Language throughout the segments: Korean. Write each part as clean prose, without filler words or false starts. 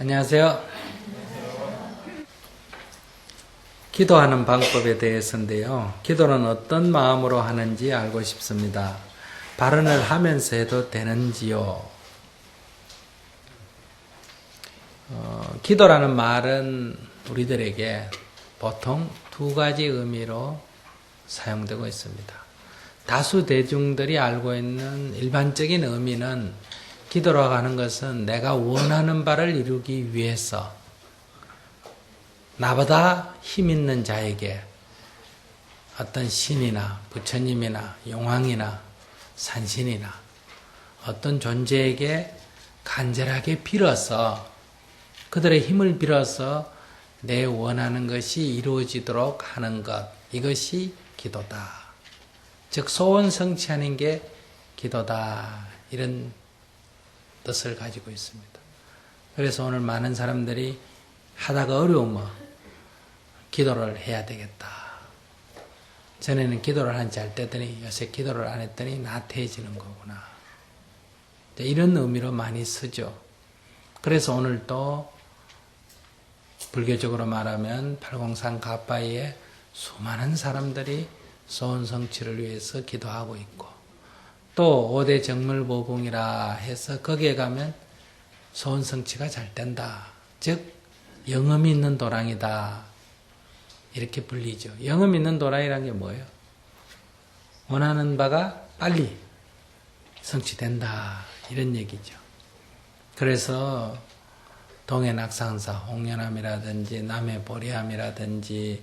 안녕하세요. 기도하는 방법에 대해서인데요. 기도는 어떤 마음으로 하는지 알고 싶습니다. 발언을 하면서 해도 되는지요? 기도라는 말은 우리들에게 보통 두 가지 의미로 사용되고 있습니다. 다수 대중들이 알고 있는 일반적인 의미는 기도라고 하는 것은 내가 원하는 바를 이루기 위해서 나보다 힘 있는 자에게 어떤 신이나 부처님이나 용왕이나 산신이나 어떤 존재에게 간절하게 빌어서 그들의 힘을 빌어서 내 원하는 것이 이루어지도록 하는 것, 이것이 기도다. 즉 소원 성취하는 게 기도다. 이런 뜻을 가지고 있습니다. 그래서 오늘 많은 사람들이 하다가 어려우면 기도를 해야 되겠다. 전에는 기도를 한 지 잘 되더니 요새 기도를 안 했더니 나태해지는 거구나. 이런 의미로 많이 쓰죠. 그래서 오늘 또 불교적으로 말하면 팔공산 가파이에 수많은 사람들이 소원 성취를 위해서 기도하고 있고 또 5대 정물보궁이라 해서 거기에 가면 소원 성취가 잘 된다. 즉 영음이 있는 도량이다. 이렇게 불리죠. 영음 있는 도량이란 게 뭐예요? 원하는 바가 빨리 성취된다. 이런 얘기죠. 그래서 동해 낙상사 홍련암이라든지 남해 보리암이라든지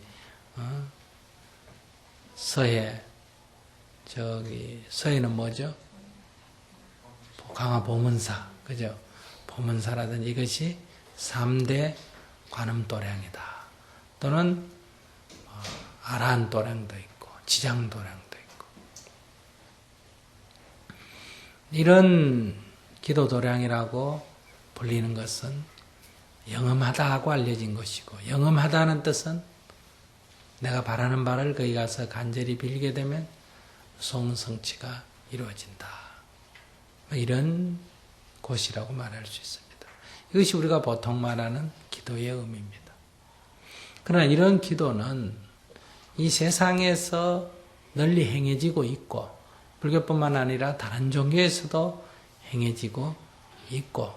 서해 서해는 뭐죠? 강화 보문사, 그죠? 보문사라든지 이것이 3대 관음도량이다. 또는 아라한도량도 있고 지장도량도 있고 이런 기도도량이라고 불리는 것은 영음하다고 알려진 것이고 영음하다는 뜻은 내가 바라는 바를 거기 가서 간절히 빌게 되면 소원 성취가 이루어진다. 이런 곳이라고 말할 수 있습니다. 이것이 우리가 보통 말하는 기도의 의미입니다. 그러나 이런 기도는 이 세상에서 널리 행해지고 있고 불교뿐만 아니라 다른 종교에서도 행해지고 있고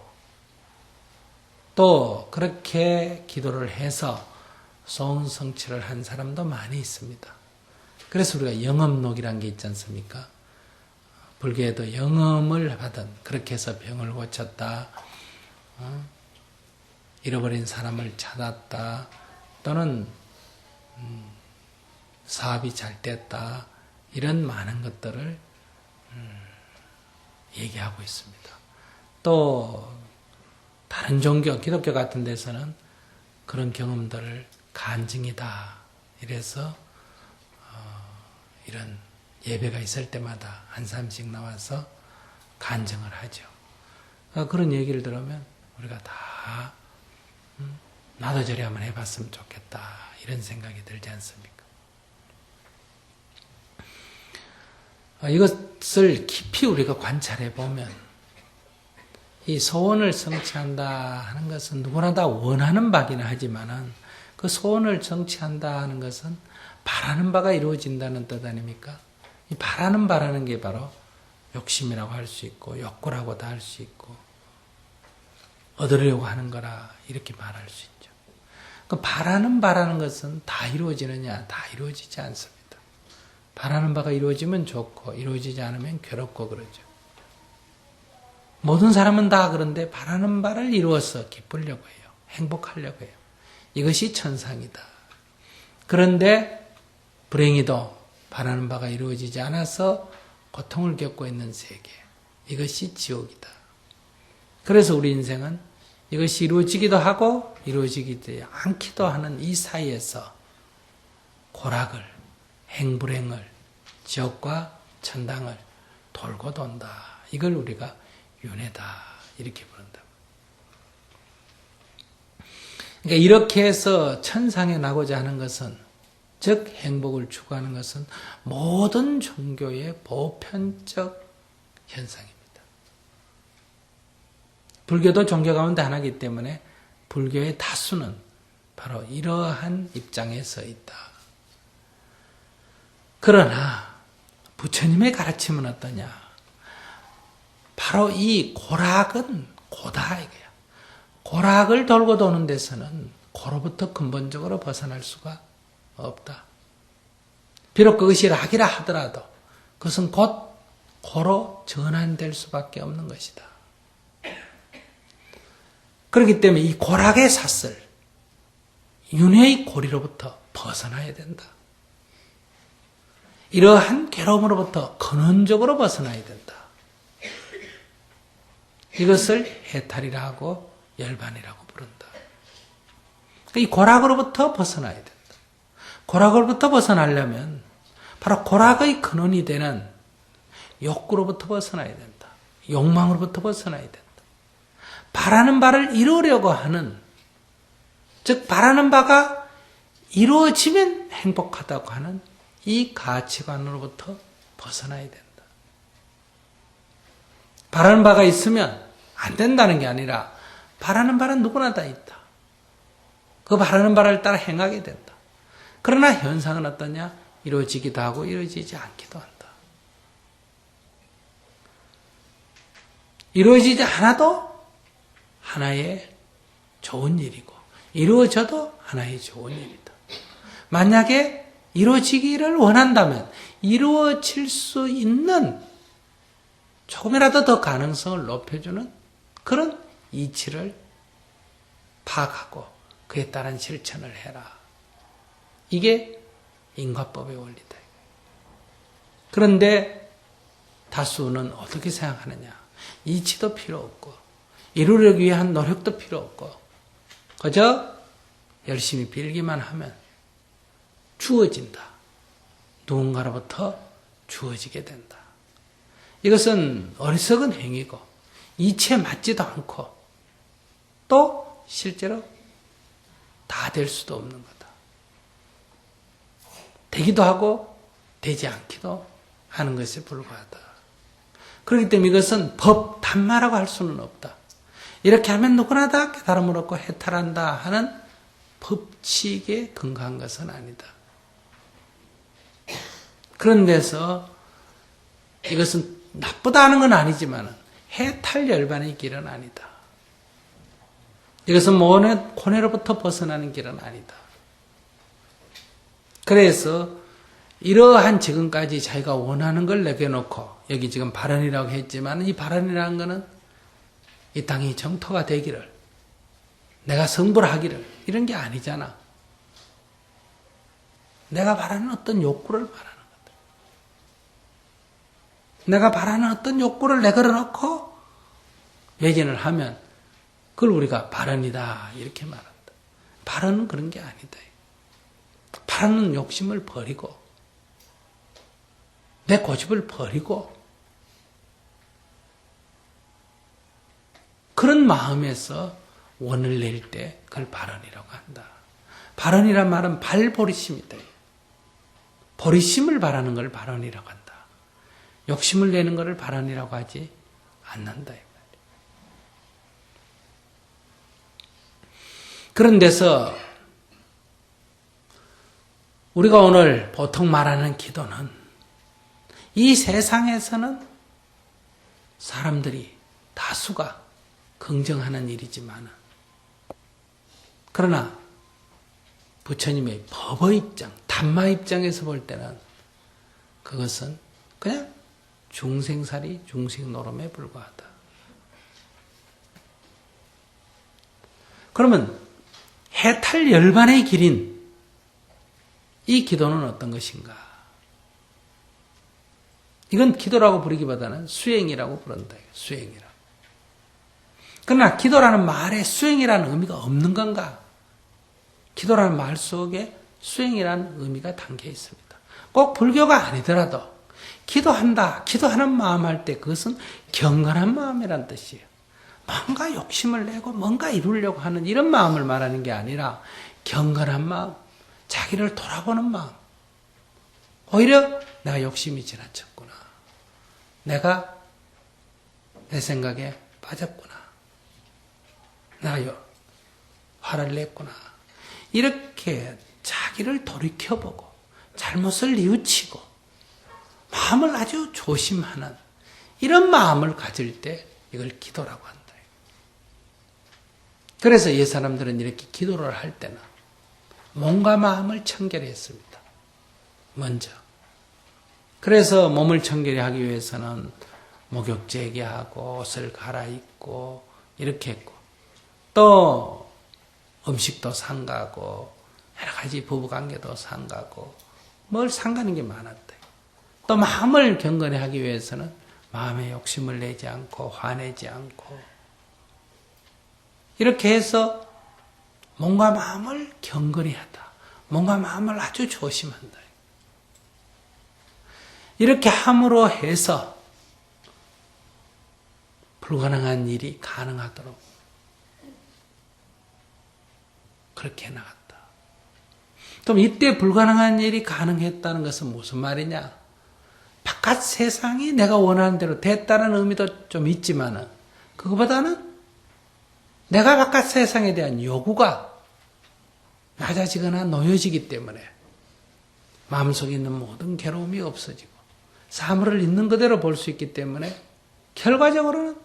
또 그렇게 기도를 해서 소원 성취를 한 사람도 많이 있습니다. 그래서 우리가 영업록이라는 게 있지 않습니까? 불교에도 영업을 하든 그렇게 해서 병을 고쳤다, 잃어버린 사람을 찾았다, 또는 사업이 잘 됐다, 이런 많은 것들을 얘기하고 있습니다. 또 다른 종교, 기독교 같은 데서는 그런 경험들을 간증이다. 이래서 이런 예배가 있을 때마다 한 사람씩 나와서 간증을 하죠. 그런 얘기를 들으면 우리가 다 나도 저리 한번 해봤으면 좋겠다. 이런 생각이 들지 않습니까? 이것을 깊이 우리가 관찰해 보면 이 소원을 성취한다 하는 것은 누구나 다 원하는 바기는 하지만은 그 소원을 성취한다 하는 것은 바라는 바가 이루어진다는 뜻 아닙니까? 이 바라는 게 바로 욕심이라고 할 수 있고 욕구라고도 할 수 있고 얻으려고 하는 거라 이렇게 말할 수 있죠. 그 바라는 것은 다 이루어지느냐? 다 이루어지지 않습니다. 바라는 바가 이루어지면 좋고 이루어지지 않으면 괴롭고 그러죠. 모든 사람은 다 그런데 바라는 바를 이루어서 기쁘려고 해요. 행복하려고 해요. 이것이 천상이다. 그런데 불행히도 바라는 바가 이루어지지 않아서 고통을 겪고 있는 세계, 이것이 지옥이다. 그래서 우리 인생은 이것이 이루어지기도 하고 이루어지지 않기도 하는 이 사이에서 고락을, 행불행을, 지옥과 천당을 돌고 돈다. 이걸 우리가 윤회다. 이렇게 부른다. 그러니까 이렇게 해서 천상에 나고자 하는 것은, 즉 행복을 추구하는 것은 모든 종교의 보편적 현상입니다. 불교도 종교 가운데 하나이기 때문에 불교의 다수는 바로 이러한 입장에 서 있다. 그러나 부처님의 가르침은 어떠냐? 바로 이 고락은 고다 이거야. 고락을 돌고 도는 데서는 고로부터 근본적으로 벗어날 수가 없다. 비록 그것이 락이라 하더라도 그것은 곧 고로 전환될 수밖에 없는 것이다. 그렇기 때문에 이 고락의 삿을 윤회의 고리로부터 벗어나야 된다. 이러한 괴로움으로부터 근원적으로 벗어나야 된다. 이것을 해탈이라 하고 열반이라고 부른다. 이 고락으로부터 벗어나야 된다. 고락으로부터 벗어나려면 바로 고락의 근원이 되는 욕구로부터 벗어나야 된다. 욕망으로부터 벗어나야 된다. 바라는 바를 이루려고 하는, 즉 바라는 바가 이루어지면 행복하다고 하는 이 가치관으로부터 벗어나야 된다. 바라는 바가 있으면 안 된다는 게 아니라 바라는 바는 누구나 다 있다. 그 바라는 바를 따라 행하게 된다. 그러나 현상은 어떠냐? 이루어지기도 하고 이루어지지 않기도 한다. 이루어지지 않아도 하나의 좋은 일이고 이루어져도 하나의 좋은 일이다. 만약에 이루어지기를 원한다면 이루어질 수 있는 조금이라도 더 가능성을 높여주는 그런 이치를 파악하고 그에 따른 실천을 해라. 이게 인과법의 원리다. 그런데 다수는 어떻게 생각하느냐? 이치도 필요 없고 이루려기 위한 노력도 필요 없고 그저 열심히 빌기만 하면 주어진다. 누군가로부터 주어지게 된다. 이것은 어리석은 행위고 이치에 맞지도 않고 또 실제로 다 될 수도 없는 거다. 되기도 하고 되지 않기도 하는 것에 불과하다. 그렇기 때문에 이것은 법 단마라고 할 수는 없다. 이렇게 하면 누구나 다 깨달음을 얻고 해탈한다 하는 법칙에 근거한 것은 아니다. 그런 데서 이것은 나쁘다 하는 건 아니지만 해탈 열반의 길은 아니다. 이것은 고뇌로부터 벗어나는 길은 아니다. 그래서 이러한 지금까지 자기가 원하는 걸 내겨놓고 여기 지금 발언이라고 했지만 이 발언이라는 것은 이 땅이 정토가 되기를 내가 성불하기를 이런 게 아니잖아. 내가 바라는 어떤 욕구를 바라는 거다. 내가 바라는 어떤 욕구를 내걸어놓고 매진을 하면 그걸 우리가 발언이다 이렇게 말한다. 발언은 그런 게 아니다. 발언은 욕심을 버리고 내 고집을 버리고 그런 마음에서 원을 낼 때 그걸 발언이라고 한다. 발언이란 말은 발버리심이다. 버리심을 바라는 걸 발언이라고 한다. 욕심을 내는 것을 발언이라고 하지 않는다. 그런 데서 우리가 오늘 보통 말하는 기도는 이 세상에서는 사람들이 다수가 긍정하는 일이지만 그러나 부처님의 법의 입장, 담마 입장에서 볼 때는 그것은 그냥 중생살이 중생노름에 불과하다. 그러면 해탈 열반의 길인 이 기도는 어떤 것인가? 이건 기도라고 부르기보다는 수행이라고 부른다. 수행이라고. 그러나 기도라는 말에 수행이라는 의미가 없는 건가? 기도라는 말 속에 수행이라는 의미가 담겨 있습니다. 꼭 불교가 아니더라도 기도한다, 기도하는 마음 할 때 그것은 경건한 마음이란 뜻이에요. 뭔가 욕심을 내고 뭔가 이루려고 하는 이런 마음을 말하는 게 아니라 경건한 마음, 자기를 돌아보는 마음. 오히려 내가 욕심이 지나쳤구나. 내가 내 생각에 빠졌구나. 내가 화를 냈구나. 이렇게 자기를 돌이켜보고 잘못을 뉘우치고 마음을 아주 조심하는 이런 마음을 가질 때 이걸 기도라고 한다. 그래서 옛 사람들은 이렇게 기도를 할 때는 몸과 마음을 청결했습니다. 먼저. 그래서 몸을 청결히 하기 위해서는 목욕제게 하고 옷을 갈아입고 이렇게 했고 또 음식도 삼가고 여러 가지 부부관계도 삼가고 뭘 삼가는 게 많았대. 또 마음을 경건히 하기 위해서는 마음에 욕심을 내지 않고 화내지 않고 이렇게 해서 몸과 마음을 경건히 하다. 몸과 마음을 아주 조심한다. 이렇게 함으로 해서 불가능한 일이 가능하도록 그렇게 해나갔다. 그럼 이때 불가능한 일이 가능했다는 것은 무슨 말이냐? 바깥 세상이 내가 원하는 대로 됐다는 의미도 좀 있지만은 그거보다는 내가 바깥 세상에 대한 요구가 낮아지거나 놓여지기 때문에 마음속에 있는 모든 괴로움이 없어지고 사물을 있는 그대로 볼 수 있기 때문에 결과적으로는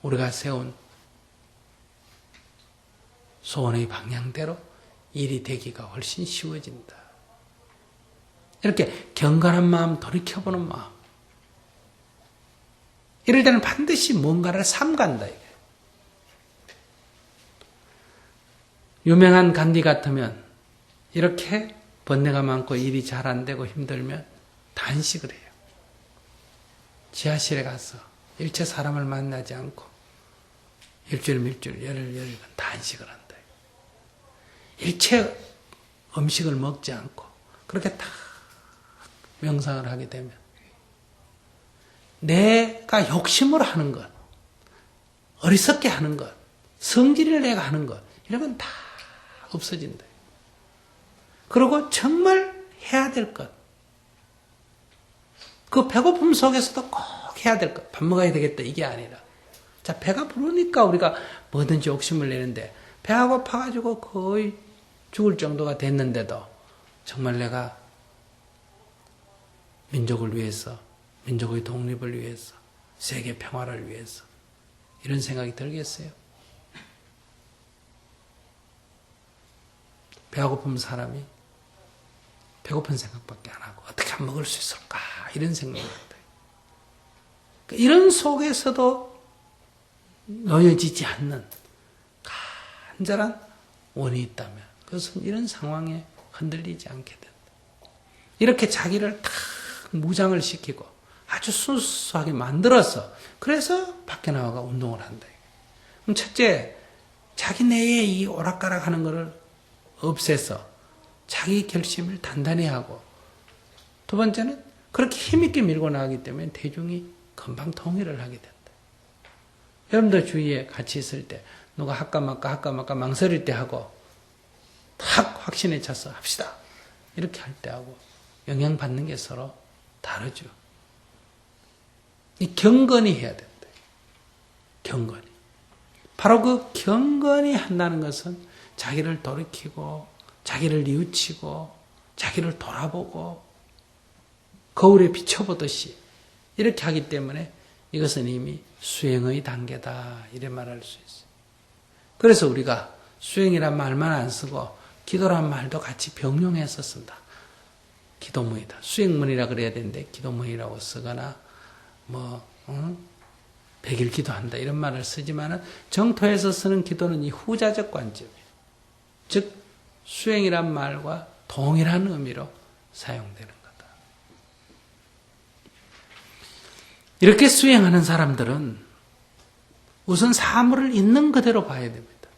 우리가 세운 소원의 방향대로 일이 되기가 훨씬 쉬워진다. 이렇게 경건한 마음, 돌이켜보는 마음. 이럴 때는 반드시 뭔가를 삼간다. 유명한 간디 같으면 이렇게 번뇌가 많고 일이 잘 안 되고 힘들면 단식을 해요. 지하실에 가서 일체 사람을 만나지 않고 일주일, 밀주일, 열흘간 단식을 한다. 일체 음식을 먹지 않고 그렇게 다 명상을 하게 되면 내가 욕심으로 하는 것, 어리석게 하는 것, 성질을 내가 하는 것 이런 건 다 없어진다. 그리고 정말 해야 될 것, 그 배고픔 속에서도 꼭 해야 될 것, 밥 먹어야 되겠다 이게 아니라 자 배가 부르니까 우리가 뭐든지 욕심을 내는데 배가 고파가지고 거의 죽을 정도가 됐는데도 정말 내가 민족을 위해서, 민족의 독립을 위해서, 세계 평화를 위해서 이런 생각이 들겠어요? 배가 고픈 사람이 배고픈 생각밖에 안 하고 어떻게 하면 먹을 수 있을까 이런 생각을 한다. 이런 속에서도 놓여지지 않는 간절한 원이 있다면 그것은 이런 상황에 흔들리지 않게 된다. 이렇게 자기를 탁 무장을 시키고 아주 순수하게 만들어서 그래서 밖에 나와가 운동을 한다. 그럼 첫째, 자기 내에 이 오락가락 하는 것을 없애서 자기 결심을 단단히 하고 두 번째는 그렇게 힘있게 밀고 나가기 때문에 대중이 금방 통일을 하게 된다. 여러분들 주위에 같이 있을 때 누가 할까 말까 망설일 때 하고 탁 확신에 차서 합시다 이렇게 할 때 하고 영향받는 게 서로 다르죠. 이 경건히 해야 된다. 경건히. 바로 그 경건히 한다는 것은 자기를 돌이키고 자기를 뉘우치고 자기를 돌아보고 거울에 비춰보듯이 이렇게 하기 때문에 이것은 이미 수행의 단계다 이래 말할 수 있어요. 그래서 우리가 수행이란 말만 안 쓰고 기도란 말도 같이 병용해서 쓴다. 기도문이다. 수행문이라 그래야 되는데 기도문이라고 쓰거나 백일 기도한다 이런 말을 쓰지만은 정토에서 쓰는 기도는 이 후자적 관점이에요. 즉 수행이란 말과 동일한 의미로 사용되는 거다. 이렇게 수행하는 사람들은 우선 사물을 있는 그대로 봐야 됩니다.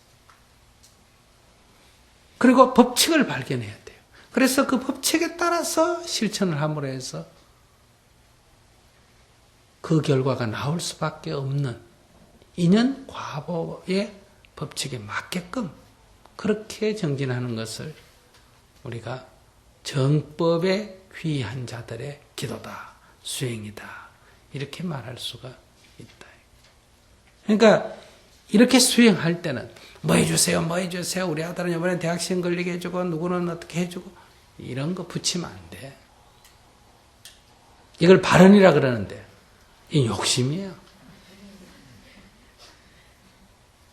그리고 법칙을 발견해야 돼요. 그래서 그 법칙에 따라서 실천을 함으로 해서 그 결과가 나올 수밖에 없는 인연 과보의 법칙에 맞게끔 그렇게 정진하는 것을 우리가 정법에 귀한 자들의 기도다, 수행이다 이렇게 말할 수가 있다. 그러니까 이렇게 수행할 때는 뭐 해주세요, 뭐 해주세요. 우리 아들은 이번에 대학시험 걸리게 해주고 누구는 어떻게 해주고 이런 거 붙이면 안 돼. 이걸 발언이라 그러는데 이 욕심이에요.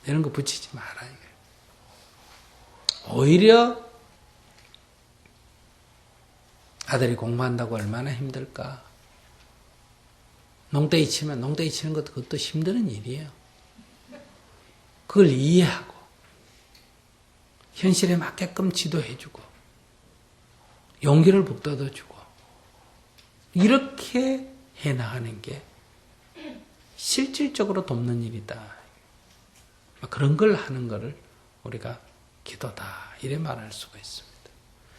이런 거 붙이지 마라. 오히려 아들이 공부한다고 얼마나 힘들까. 농땡이 치면 농땡이 치는 것도 그것도 힘든 일이에요. 그걸 이해하고 현실에 맞게끔 지도해주고 용기를 북돋아주고 이렇게 해나가는 게 실질적으로 돕는 일이다. 그런 걸 하는 거를 우리가 기도다 이래 말할 수가 있습니다.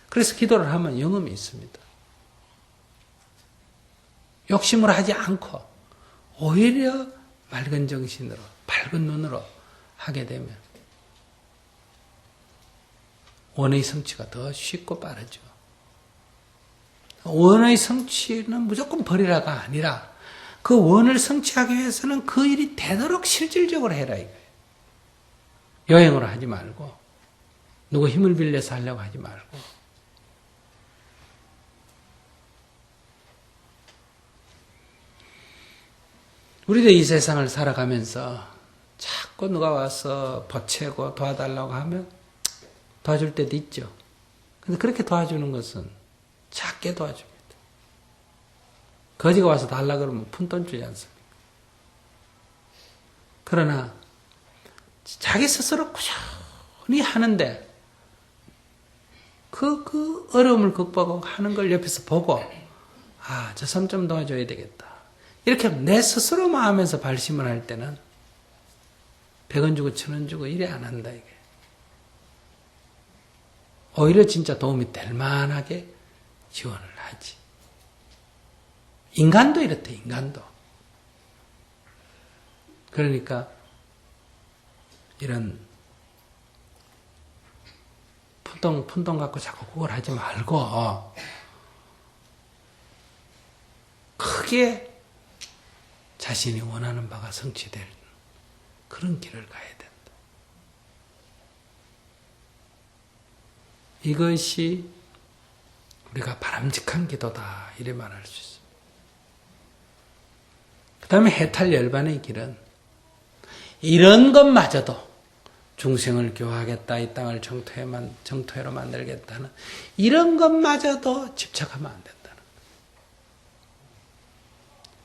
그래서 기도를 하면 영험이 있습니다. 욕심을 하지 않고 오히려 맑은 정신으로 밝은 눈으로 하게 되면 원의 성취가 더 쉽고 빠르죠. 원의 성취는 무조건 버리라가 아니라 그 원을 성취하기 위해서는 그 일이 되도록 실질적으로 해라 이거예요. 여행으로 하지 말고 누구 힘을 빌려서 하려고 하지 말고 우리도 이 세상을 살아가면서 자꾸 누가 와서 보채고 도와달라고 하면 도와줄 때도 있죠. 근데 그렇게 도와주는 것은 작게 도와줍니다. 거지가 와서 달라 그러면 푼돈 주지 않습니까? 그러나 자기 스스로 꾸준히 하는데 그 어려움을 극복하고 하는 걸 옆에서 보고 저 사람 좀 도와줘야 되겠다. 이렇게 내 스스로 마음에서 발심을 할 때는 100원 주고 1000원 주고 이래 안 한다 이게. 오히려 진짜 도움이 될 만하게 지원을 하지. 인간도 이렇대, 인간도. 그러니까 이런 푼돈 갖고 자꾸 그걸 하지 말고 크게 자신이 원하는 바가 성취될 그런 길을 가야 된다. 이것이 우리가 바람직한 기도다 이래 말할 수 있습니다. 그 다음에 해탈열반의 길은 이런 것마저도 중생을 교화하겠다, 이 땅을 정토회로 만들겠다는 이런 것마저도 집착하면 안 된다는 거예요.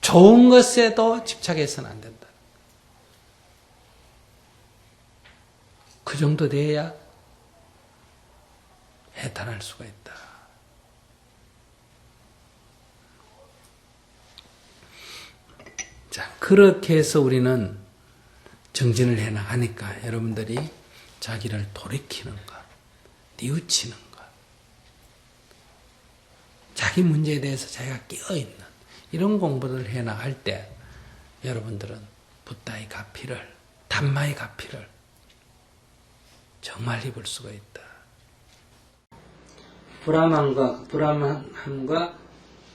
좋은 것에도 집착해서는 안 된다는 거예요. 그 정도 돼야 해탈할 수가 있다. 자, 그렇게 해서 우리는 정진을 해나가니까 여러분들이 자기를 돌이키는 것, 뉘우치는 것, 자기 문제에 대해서 자기가 깨어있는 이런 공부를 해나갈 때 여러분들은 붓다의 가피를, 담마의 가피를 정말 입을 수가 있다. 불안함과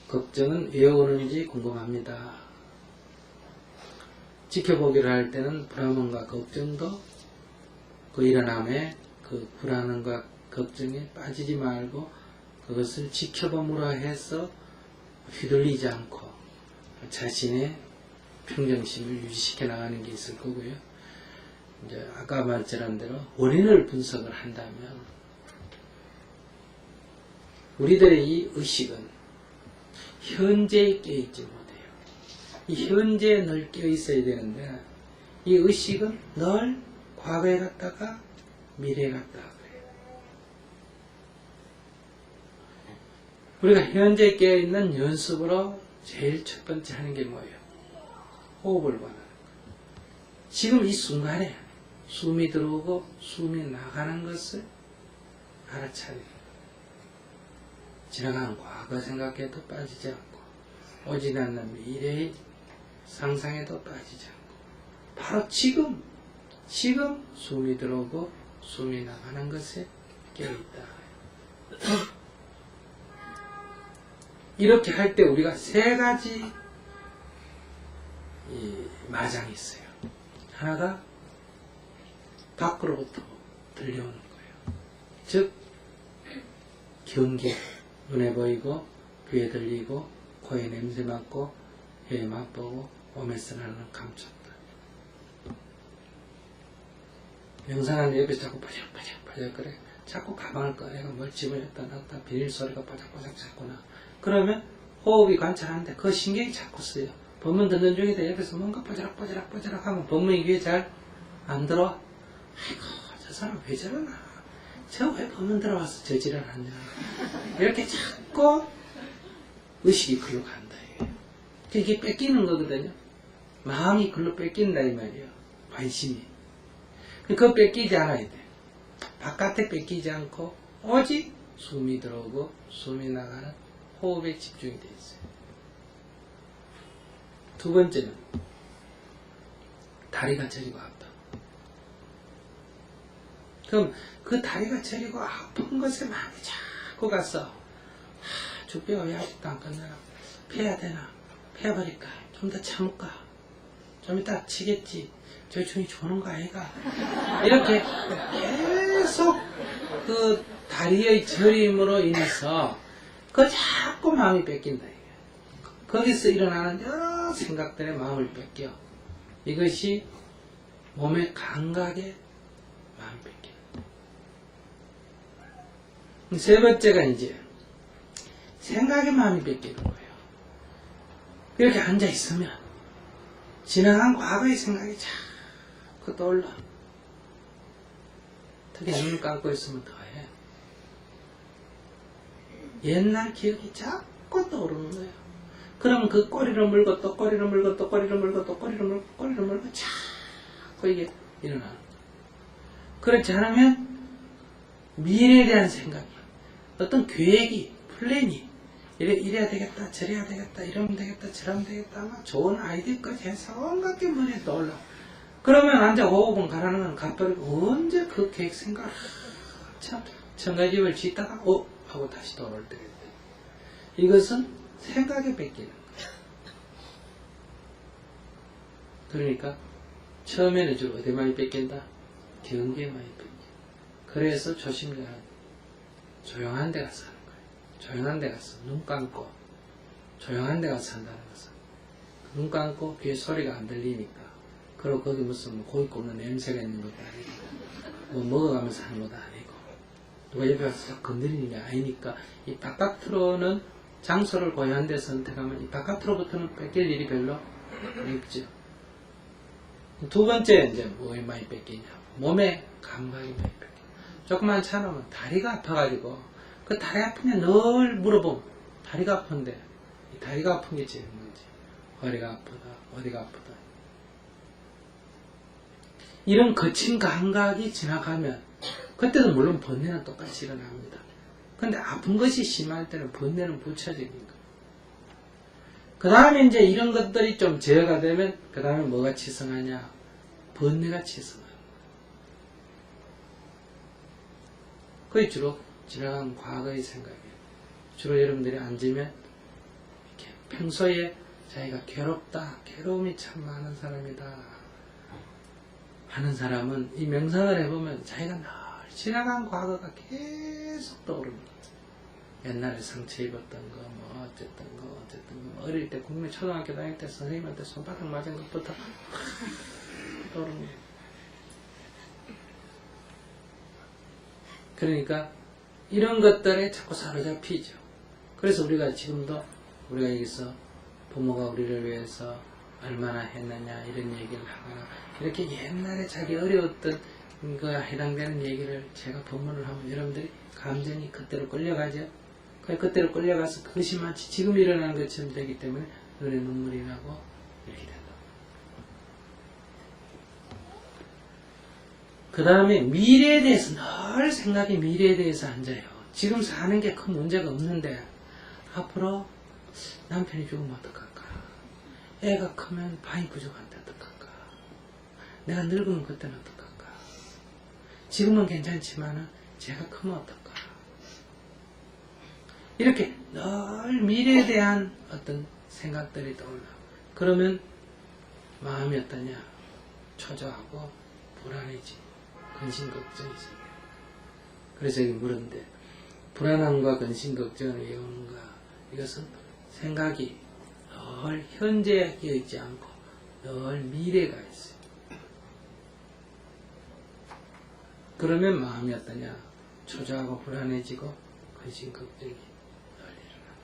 걱정은 왜 오는지 궁금합니다. 지켜보기를 할 때는 불안함과 걱정도 그 일어남에 그 불안함과 걱정에 빠지지 말고 그것을 지켜봄으로 해서 휘둘리지 않고 자신의 평정심을 유지시켜 나가는 게 있을 거고요. 이제 아까 말씀한 대로 원인을 분석을 한다면 우리들의 이 의식은 현재에 깨어있지 못해요. 이 현재에 늘 깨어있어야 되는데 이 의식은 늘 과거에 갔다가 미래에 갔다가 그래요. 우리가 현재에 깨어있는 연습으로 제일 첫 번째 하는 게 뭐예요? 호흡을 관하는 거예요. 지금 이 순간에 숨이 들어오고 숨이 나가는 것을 알아차리는 거예요. 지나간 과거 생각에도 빠지지 않고 오지 않는 미래의 상상에도 빠지지 않고 바로 지금 숨이 들어오고 숨이 나가는 것에 깨어있다. 이렇게 할 때 우리가 세 가지 마장이 있어요. 하나가 밖으로부터 들려오는 거예요. 즉 경계, 눈에 보이고 귀에 들리고 코에 냄새 맡고 혀에 맛보고 몸에서 나는 감촉들. 명상하는데 옆에서 자꾸 바짝바짝 그래. 자꾸 가방을 꺼내가 뭘 집어넣다 놨다 비닐 소리가 바짝바짝 자꾸 나. 그러면 호흡이 관찰하는데 그 신경이 자꾸 쓰여. 법문 듣는 중에도 옆에서 뭔가 바자락 하면 법문이 귀에 잘 안 들어. 아이고 저 사람 왜 저러나. 저 왜 법문 들어와서 저 지랄하냐. 이렇게 자꾸 의식이 글로 간다. 이게 뺏기는 거거든요. 마음이 글로 뺏긴다 이 말이에요. 관심이. 그거 뺏기지 않아야 돼. 바깥에 뺏기지 않고 오직 숨이 들어오고 숨이 나가는 호흡에 집중이 되어 있어요. 두 번째는 다리가 저리고 아파. 그럼 그 다리가 저리고 아픈 것에 마음이 자꾸 갔어. 주뼈가 왜 아직도 안 끝나나? 패야 되나? 패버릴까? 좀 더 참을까? 좀 이따 치겠지? 저 중이 조는 거 아이가? 이렇게 계속 그 다리의 저림으로 인해서 그 자꾸 마음이 뺏긴다. 거기서 일어나는 여러 생각들의 마음을 뺏겨. 이것이 몸의 감각에 마음이 뺏겨. 세 번째가 이제 생각에 마음이 뺏기는 거예요. 이렇게 앉아있으면 지나간 과거의 생각이 자꾸 떠올라. 특히 눈을 감고 있으면 더해. 옛날 기억이 자꾸 떠오르는 거예요. 그러면 그 꼬리를 물고 또 꼬리를 물고 또 꼬리를 물고 또 꼬리를 물고 꼬리를 물고 자꾸 이게 일어나는 거예요. 그렇지 않으면 미래에 대한 생각이, 어떤 계획이, 플랜이 이래야 되겠다, 저래야 되겠다, 이러면 되겠다, 저러면 되겠다, 막 좋은 아이디어까지 해서 온갖 게 머리에 떠올라. 그러면 앉아 5분 가라는 건 가버리고 언제 그 계획 생각을 참 청가집을 짓다가 하고 다시 돌아올 때가 있다. 이것은 생각에 뺏기는 거야. 그러니까 처음에는 주로 어디 많이 뺏긴다? 경계에 많이 뺏겨. 그래서 조심해야 조용한 데 가서 하는 거예요. 조용한 데 가서 눈 감고 조용한 데 가서 한다는 것은 눈 감고 귀에 소리가 안 들리니까. 그리고 거기 무슨 고기 굽는 냄새가 있는 것도 아니고 뭐 먹어가면서 하는 것도 아니고 누가 옆에 와서 건드리는 게 아니니까 이 바깥으로는 장소를 고요한 데 선택하면 이 바깥으로부터는 뺏길 일이 별로 없죠. 두 번째 이제 뭐에 많이 뺏기냐? 몸의 감각이 많이 뺏겨. 조금만 참으면 다리가 아파가지고 그 다리 아프냐 늘 물어보면 다리가 아픈데 이 다리가 아픈 게 제일 문제. 허리가 아프다, 어디가 아프다. 이런 거친 감각이 지나가면 그때도 물론 번뇌는 똑같이 일어납니다. 근데 아픈 것이 심할 때는 번뇌는 부차적이니까. 그 다음에 이제 이런 것들이 좀 제어가 되면 그 다음에 뭐가 치성하냐? 번뇌가 치성하냐. 그게 주로 지나간 과거의 생각이에요. 주로 여러분들이 앉으면 이렇게 평소에 자기가 괴롭다, 괴로움이 참 많은 사람이다 하는 사람은 이 명상을 해보면 자기가 늘 지나간 과거가 계속 떠오릅니다. 옛날에 상처 입었던 거, 뭐 어쨌든 거, 어릴 때 국민 초등학교 다닐 때 선생님한테 손바닥 맞은 것부터 떠오릅니다. 그러니까 이런 것들에 자꾸 사로잡히죠. 그래서 우리가 지금도 우리가 여기서 부모가 우리를 위해서 얼마나 했느냐 이런 얘기를 하거나 이렇게 옛날에 자기 어려웠던 거에 해당되는 얘기를 제가 법문을 하면 여러분들이 감정이 그때로 끌려가죠. 그때로 끌려가서 그것이 마치 지금 일어나는 것처럼 되기 때문에 눈에 눈물이 나고 이렇게 된다. 그 다음에 미래에 대해서 늘 생각이 미래에 대해서 앉아요. 지금 사는 게 큰 문제가 없는데 앞으로 남편이 죽으면 어떡할까? 애가 크면 방이 부족한데 어떡할까? 내가 늙으면 그때는 어떡할까? 지금은 괜찮지만은 제가 크면 어떨까? 이렇게 늘 미래에 대한 어떤 생각들이 떠올라. 그러면 마음이 어떠냐? 초조하고 불안해지. 근심 걱정이 생겨요. 그래서 여기 물은데 불안함과 근심 걱정은 왜 오는가? 이것은 생각이 늘 현재에 있지 않고 늘 미래가 있어요. 그러면 마음이 어떠냐? 초조하고 불안해지고 근심 걱정이 늘 일어나는.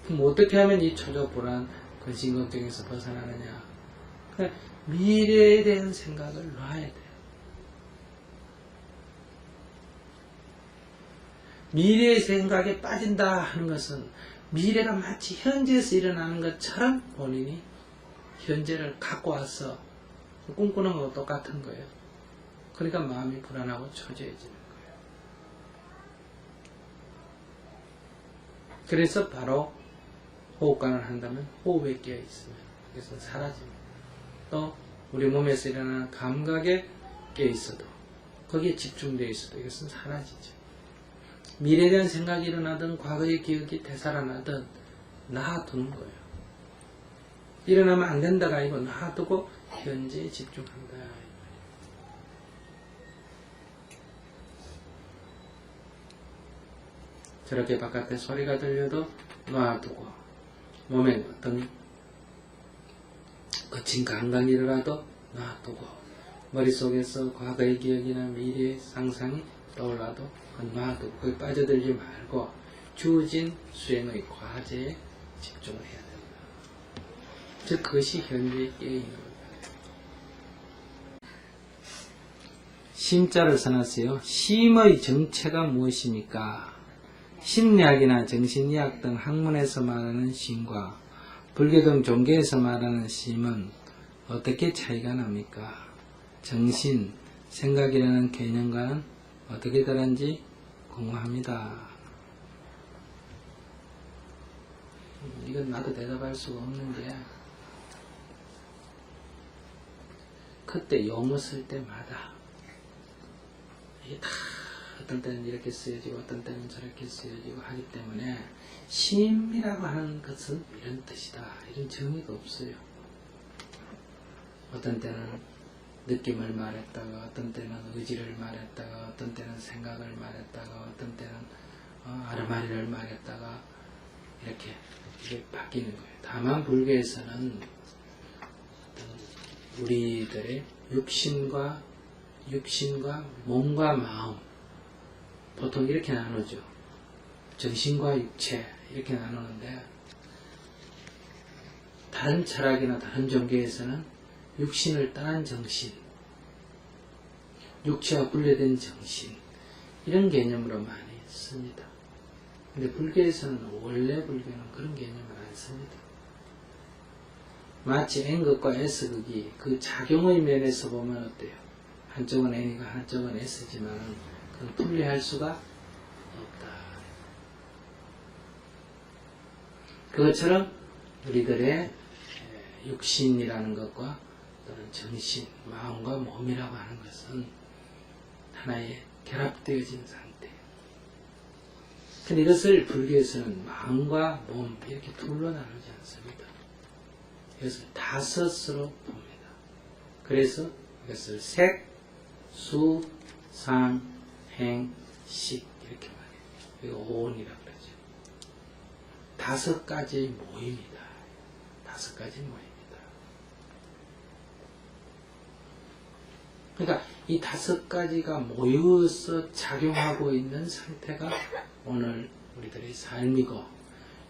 그럼 어떻게 하면 이 초조 불안 근심 걱정에서 벗어나느냐? 그냥 미래에 대한 생각을 놔야 돼요. 미래의 생각에 빠진다 하는 것은 미래가 마치 현재에서 일어나는 것처럼 본인이 현재를 갖고 와서 꿈꾸는 것과 똑같은 거예요. 그러니까 마음이 불안하고 초조해지는 거예요. 그래서 바로 호흡관을 한다면 호흡에 끼어 있으면 그것은 사라집니다. 또 우리 몸에서 일어나는 감각에 끼어 있어도 거기에 집중되어 있어도 이것은 사라지죠. 미래에 대한 생각이 일어나든 과거의 기억이 되살아나든 놔두는 거예요. 일어나면 안 된다가 아니고 놔두고 현재에 집중한다. 저렇게 바깥에 소리가 들려도 놔두고 몸에 어떤 거친 감각이 일어나도 놔두고 머릿속에서 과거의 기억이나 미래의 상상이 떠올라도 놔두고 거기 빠져들지 말고 주어진 수행의 과제에 집중을 해야 된다. 즉 그것이 현재에 끼어있는 겁니다. 심자를 써놨어요. 심의 정체가 무엇입니까? 심리학이나 정신의학 등 학문에서 말하는 심과 불교 등 종교에서 말하는 심은 어떻게 차이가 납니까? 정신, 생각이라는 개념과는 어떻게 다른지 궁금합니다. 이건 나도 대답할 수가 없는 게 그때 용어 쓸 때마다 이게 다 어떤 때는 이렇게 쓰여지고 어떤 때는 저렇게 쓰여지고 하기 때문에 심이라고 하는 것은 이런 뜻이다 이런 정의가 없어요. 어떤 때는 느낌을 말했다가 어떤 때는 의지를 말했다가 어떤 때는 생각을 말했다가 어떤 때는 아르마리를 말했다가 이렇게 이게 바뀌는 거예요. 다만 불교에서는 우리들의 육신과 몸과 마음 보통 이렇게 나누죠. 정신과 육체 이렇게 나누는데 다른 철학이나 다른 종교에서는 육신을 떠난 정신, 육체와 분리된 정신 이런 개념으로 많이 씁니다. 근데 불교에서는 원래 불교는 그런 개념을 안 씁니다. 마치 N극과 S극이 그 작용의 면에서 보면 어때요? 한쪽은 N이고 한쪽은 S지만 그건 분리할 수가 없다. 그것처럼 우리들의 육신이라는 것과 또는 정신, 마음과 몸이라고 하는 것은 하나의 결합되어진 상태. 근데 이것을 불교에서는 마음과 몸 이렇게 둘로 나누지 않습니다. 이것을 다섯으로 봅니다. 그래서 이것을 색, 수, 상, 행, 식 이렇게 말해요. 이거 오온이라고 그러죠. 5가지의 모임이다. 5가지 모임이다. 그러니까 이 5가지가 모여서 작용하고 있는 상태가 오늘 우리들의 삶이고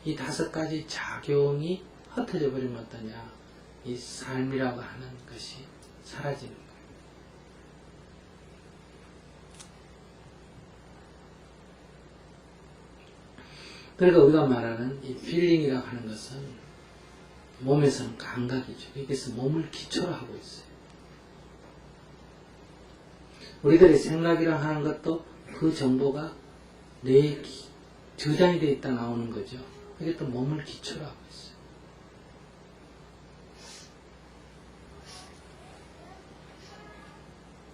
이 5가지 작용이 흩어져 버리면 어떠냐? 이 삶이라고 하는 것이 사라지는 거예요. 그러니까 우리가 말하는 이 필링이라고 하는 것은 몸에서는 감각이죠. 여기서 몸을 기초로 하고 있어요. 우리들의 생각이라고 하는 것도 그 정보가 뇌에 저장이 되어 있다 나오는 거죠. 이게 또 몸을 기초로 하고 있어요.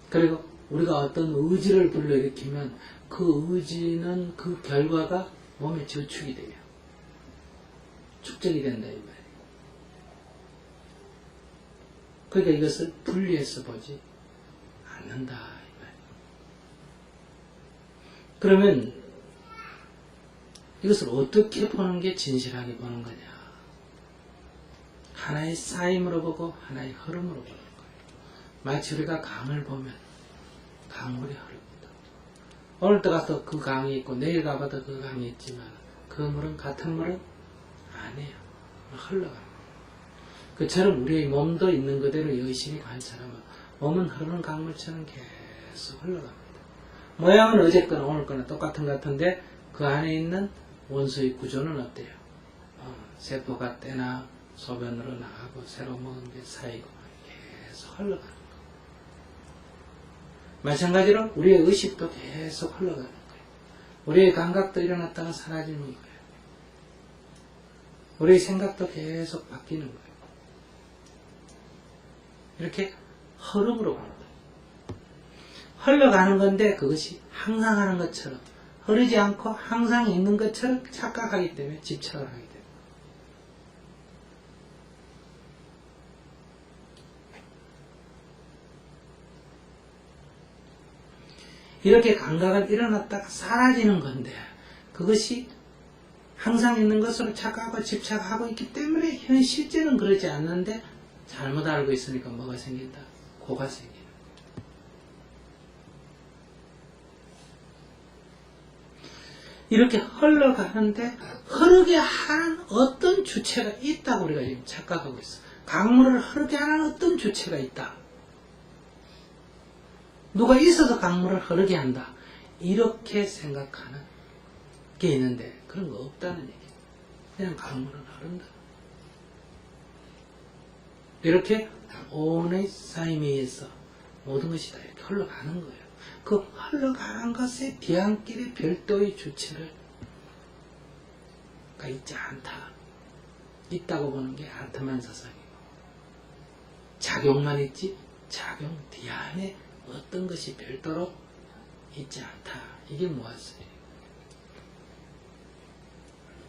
그리고 우리가 어떤 의지를 불러일으키면 그 의지는 그 결과가 몸에 저축이 돼요. 축적이 된다 이 말이에요. 그러니까 이것을 분리해서 보지 않는다. 이 말이에요. 그러면 이것을 어떻게 보는 게 진실하게 보는 거냐? 하나의 쌓임으로 보고 하나의 흐름으로 보는 거예요. 마치 우리가 강을 보면 강물이 흐릅니다. 오늘 또 가서 그 강이 있고 내일 가봐도 그 강이 있지만 그 물은 같은 물은 아니에요. 흘러갑니다. 그처럼 우리의 몸도 있는 그대로 여실히 관찰하면 몸은 흐르는 강물처럼 계속 흘러갑니다. 모양은 어제거나 오늘거나 똑같은 것 같은데 그 안에 있는 원소의 구조는 어때요? 세포가 때나 소변으로 나가고 새로 먹은 게 쌓이고 계속 흘러가는 거예요. 마찬가지로 우리의 의식도 계속 흘러가는 거예요. 우리의 감각도 일어났다가 사라지는 거예요. 우리의 생각도 계속 바뀌는 거예요. 이렇게 흐름으로 가는 거예요. 흘러가는 건데 그것이 항상 하는 것처럼 흐르지 않고 항상 있는 것처럼 착각하기 때문에 집착을 하게 됩니다. 이렇게 감각은 일어났다가 사라지는 건데 그것이 항상 있는 것으로 착각하고 집착하고 있기 때문에 현 실제는 그러지 않는데 잘못 알고 있으니까 뭐가 생긴다? 고가 생기는 거예요. 이렇게 흘러가는데 흐르게 하는 어떤 주체가 있다고 우리가 지금 착각하고 있어. 강물을 흐르게 하는 어떤 주체가 있다. 누가 있어서 강물을 흐르게 한다. 이렇게 생각하는 게 있는데 그런 거 없다는 얘기예요. 그냥 강물은 흐른다. 이렇게 온의 쌓임에 의해서 모든 것이 다 이렇게 흘러가는 거예요. 그 흘러가는 것에 뒤안길에 별도의 주체가 있지 않다. 있다고 보는 게 아트만 사상이고 작용만 있지 작용 뒤안에 어떤 것이 별도로 있지 않다. 이게 무엇이에요?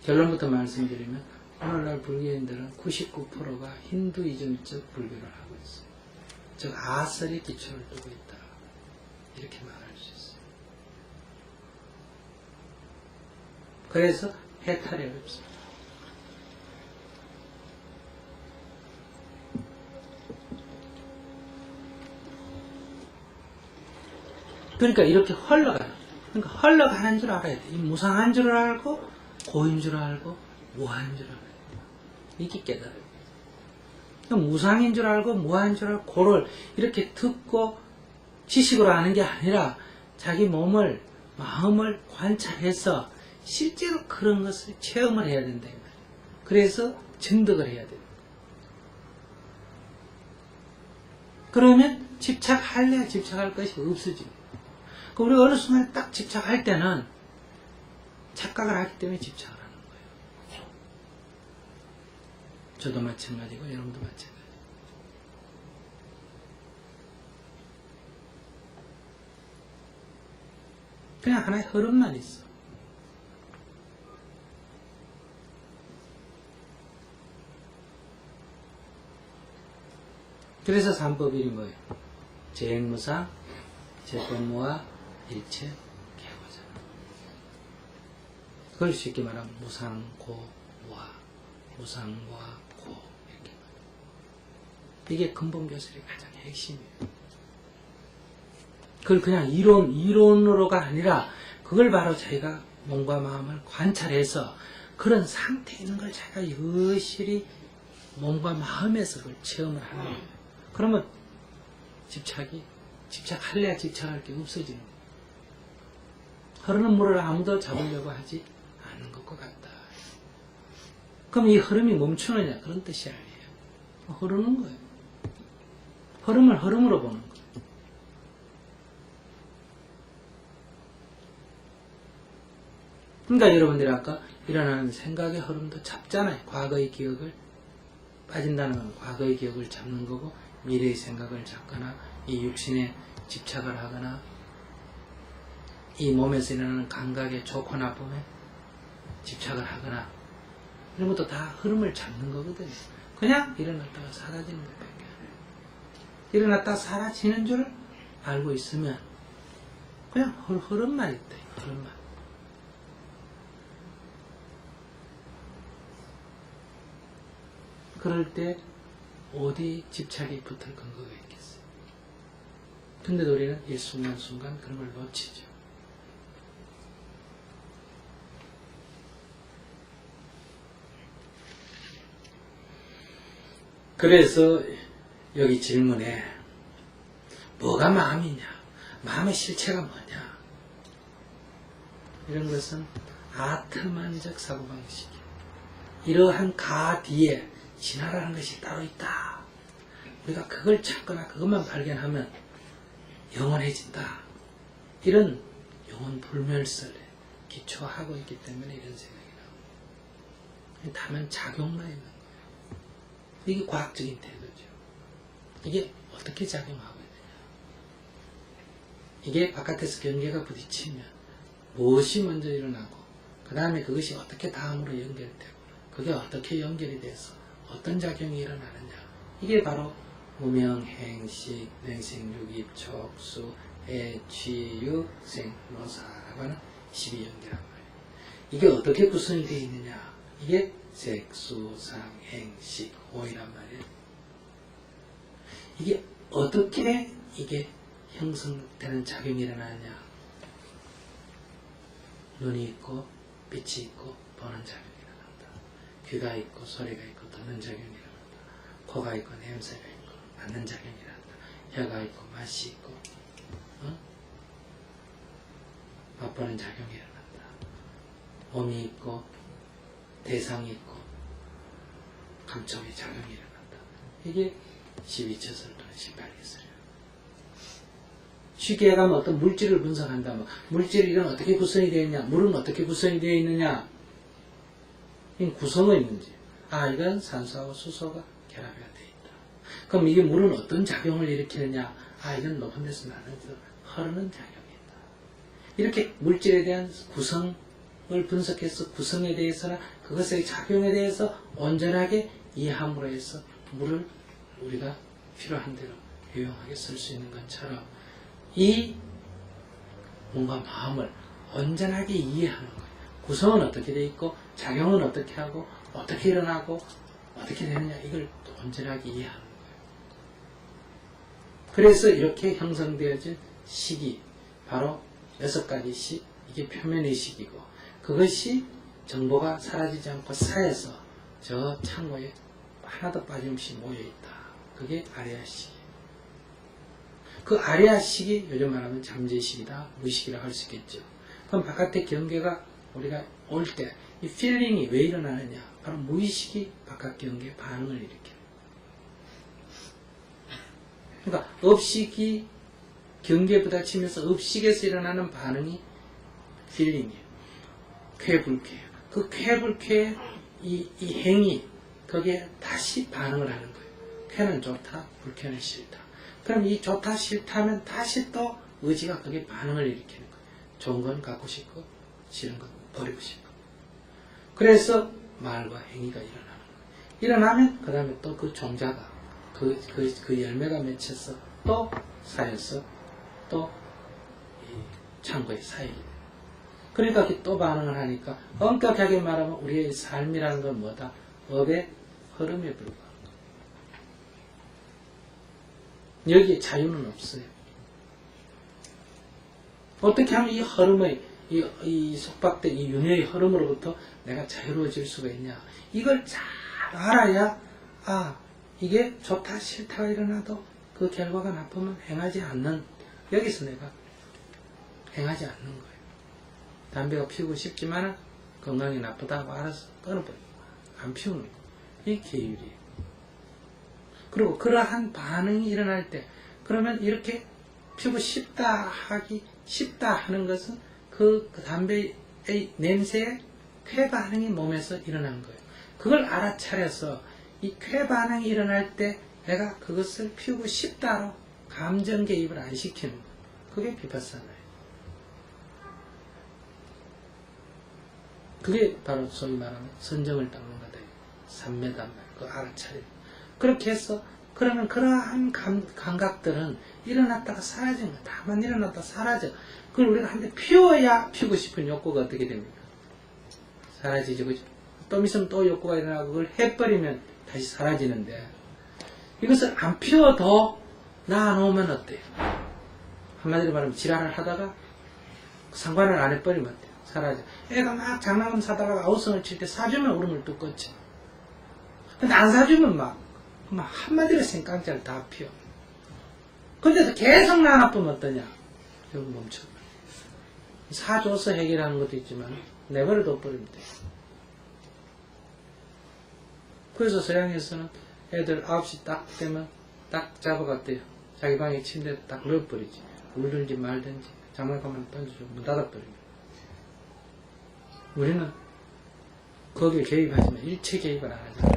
결론부터 말씀드리면 오늘날 불교인들은 99%가 힌두이즘적 불교를 하고 있어요. 즉 아설의 기초를 두고 있다. 이렇게 말할 수 있어요. 그래서 해탈이 어렵습니다. 그러니까 이렇게 흘러가요. 그러니까 흘러가는 줄 알아야 돼. 이 무상한 줄 알고 고인 줄 알고 무한 줄 알아야 돼. 이게 깨달아요. 무상인 줄 알고 무한 줄 알고 그걸 이렇게 듣고 지식으로 아는 게 아니라 자기 몸을 마음을 관찰해서 실제로 그런 것을 체험을 해야 된다. 그래서 증득을 해야 돼요. 그러면 집착할래야 집착할 것이 없어집니다. 우리가 어느 순간 딱 집착할 때는 착각을 하기 때문에 집착을 하는 거예요. 저도 마찬가지고 여러분도 마찬가지고. 그냥 하나의 흐름만 있어. 그래서 삼법일이 뭐예요? 재행무상, 재법무와 일체 개고잖아. 그걸 쉽게 말하면 무상고, 무아, 무상무아, 고 이렇게 말해요. 이게 근본교설의 가장 핵심이에요. 그걸 그냥 이론으로가 아니라 그걸 바로 자기가 몸과 마음을 관찰해서 그런 상태에 있는 걸 자기가 여실히 몸과 마음에서 그걸 체험을 하는 거예요. 그러면 집착할래야 집착할 게 없어지는 거예요. 흐르는 물을 아무도 잡으려고 하지 않는 것과 같다. 그럼 이 흐름이 멈추느냐? 그런 뜻이 아니에요. 흐르는 거예요. 흐름을 흐름으로 보는 거예요. 그러니까 여러분들이 아까 일어나는 생각의 흐름도 잡잖아요. 과거의 기억을 빠진다는 건 과거의 기억을 잡는 거고 미래의 생각을 잡거나 이 육신에 집착을 하거나 이 몸에서 일어나는 감각의 좋고 나쁨에 집착을 하거나 이런 것도 다 흐름을 잡는 거거든요. 그냥 일어났다가 사라지는 것밖에 안 해요. 일어났다 사라지는 줄 알고 있으면 그냥 흐름만 있다. 흐름만. 그럴 때 어디 집착이 붙을 근거가 있겠어요. 근데 우리는 이 순간순간 그런 걸 놓치죠. 그래서 여기 질문에 뭐가 마음이냐? 마음의 실체가 뭐냐? 이런 것은 아트만적 사고방식이에요. 이러한 가 뒤에 진화라는 것이 따로 있다. 우리가 그걸 찾거나 그것만 발견하면 영원해진다. 이런 영원 불멸설에 기초하고 있기 때문에 이런 생각이 나옵니다. 다만 작용만 있는 거예요. 이게 과학적인 태도죠. 이게 어떻게 작용하고 있느냐. 이게 바깥에서 경계가 부딪히면 무엇이 먼저 일어나고 그 다음에 그것이 어떻게 다음으로 연결되고 그게 어떻게 연결이 돼서 어떤 작용이 일어나느냐. 이게 바로 무명, 행식, 냉생육입, 촉수, 애, 취, 유, 생, 노사라고 하는 12연계란 말이에요. 이게 어떻게 구성이 되어 있느냐. 이게 색, 수, 상, 행식, 호이란 말이에요. 이게 어떻게 이게 형성되는 작용이 일어나느냐. 눈이 있고 빛이 있고 보는 작용이 일어난다. 귀가 있고 소리가 있고 듣는 작용이 일어난다. 코가 있고 냄새가 있고 맡는 작용이 일어난다. 혀가 있고 맛이 있고 맛보는 작용이 일어난다. 몸이 있고 대상이 있고 감촉의 작용이 일어난다. 이게 12처설 또는 18기설이에요. 쉽게 얘기하면 어떤 물질을 분석한다면 물질이 이건 어떻게 구성이 되어 있냐, 물은 어떻게 구성이 되어 있느냐, 이 구성의 문제. 아, 이건 산소하고 수소가 결합이 되어 있다. 그럼 이게 물은 어떤 작용을 일으키느냐, 아, 이건 높은 데서 나눠서 흐르는 작용이 있다. 이렇게 물질에 대한 구성을 분석해서 구성에 대해서나 그것의 작용에 대해서 온전하게 이해함으로 해서 물을 우리가 필요한 대로 유용하게 쓸 수 있는 것처럼 이 뭔가 마음을 온전하게 이해하는 거예요. 구성은 어떻게 되어 있고 작용은 어떻게 하고 어떻게 일어나고 어떻게 되느냐 이걸 온전하게 이해하는 거예요. 그래서 이렇게 형성되어진 식이 바로 6가지 식, 이게 표면의 식이고 그것이 정보가 사라지지 않고 쌓여서 저 창고에 하나도 빠짐없이 모여있다. 그게 아리아식이에요. 그 아리아식이 요즘 말하면 잠재식이다, 무의식이라고 할 수 있겠죠. 그럼 바깥의 경계가 우리가 올 때 이 필링이 왜 일어나느냐? 바로 무의식이 바깥 경계에 반응을 일으켜요. 그러니까 업식이 경계에 부딪히면서 업식에서 일어나는 반응이 필링이에요. 쾌불쾌예요. 그 쾌불쾌의 이 행위 거기에 다시 반응을 하는 거예요. 쾌는 좋다, 불쾌는 싫다. 그럼 이 좋다, 싫다면 다시 또 의지가 거기에 반응을 일으키는 거예요. 좋은 건 갖고 싶고 싫은 건 버리고 싶고. 그래서 말과 행위가 일어나는 거예요. 일어나면 그 다음에 또 그 종자가 그 열매가 맺혀서 또 쌓여서 또 이 창고에 쌓이게 돼요. 그러니까 또 반응을 하니까 엄격하게 말하면 우리의 삶이라는 건 뭐다? 업의 흐름에 불과한 거. 여기에 자유는 없어요. 어떻게 하면 이 흐름의 이 속박된 이 윤회의 흐름으로부터 내가 자유로워질 수가 있냐? 이걸 잘 알아야 아 이게 좋다 싫다가 일어나도 그 결과가 나쁘면 행하지 않는 여기서 내가 행하지 않는 거예요. 담배가 피우고 싶지만 건강이 나쁘다고 알아서 끊어버리고 안 피우는 거예요. 이 계율이에요. 그리고 그러한 반응이 일어날 때 그러면 이렇게 피우고 싶다 하는 것은 그 담배의 냄새에 쾌 반응이 몸에서 일어난 거예요. 그걸 알아차려서 이 쾌 반응이 일어날 때 내가 그것을 피우고 싶다로 감정 개입을 안 시키는 거예요. 그게 비파사나예요. 그게 바로 소위 말하는 선정을 닦는 거다. 삼매단 말, 그 알아차려. 그렇게 해서 그러면 그러한 감각들은 일어났다가 사라지는 거야. 다만 일어났다가 사라져. 그걸 우리가 한 대 피워야 피우고 싶은 욕구가 어떻게 됩니까? 사라지죠. 그죠? 좀 있으면 또 욕구가 일어나고 그걸 해버리면 다시 사라지는데 이것을 안 피워도 놔놓으면 어때요? 한마디로 말하면 지랄을 하다가 상관을 안 해버리면 어때요? 사라져. 애가 막 장난감 사다가 아우성을 칠 때 사주면 울음을 뚝 껐지. 근데 안 사주면 막 한마디로 생깡자를 다 피워. 근데도 계속 나눠보면 어떠냐? 여기 멈춰. 사줘서 해결하는 것도 있지만 내버려 둬버리면 돼. 그래서 서양에서는 애들 9시 딱 되면 딱 잡아갔대요. 자기 방에 침대에 딱 넣어버리지. 울든지 말든지 장난감만 던져주고 문 닫아버립니다. 우리는 거기에 개입하지만 일체 개입을 안 하지.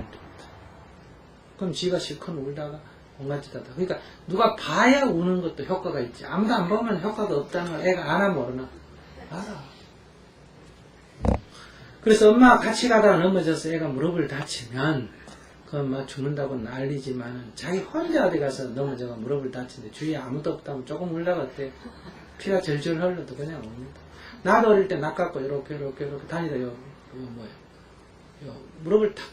그럼 지가 실컷 울다가 온갖 짓 하다. 그러니까 누가 봐야 우는 것도 효과가 있지. 아무도 안 보면 효과가 없다는 걸 애가 아나 모르나? 알아. 그래서 엄마가 같이 가다가 넘어져서 애가 무릎을 다치면 그건 막 죽는다고 난리지만 자기 혼자 어디 가서 넘어져가 무릎을 다치는데 주위에 아무도 없다면 조금 울다가 어때? 피가 절절 흘러도 그냥 옵니다. 나도 어릴 때 낚았고 이렇게 다니다 무릎을 탁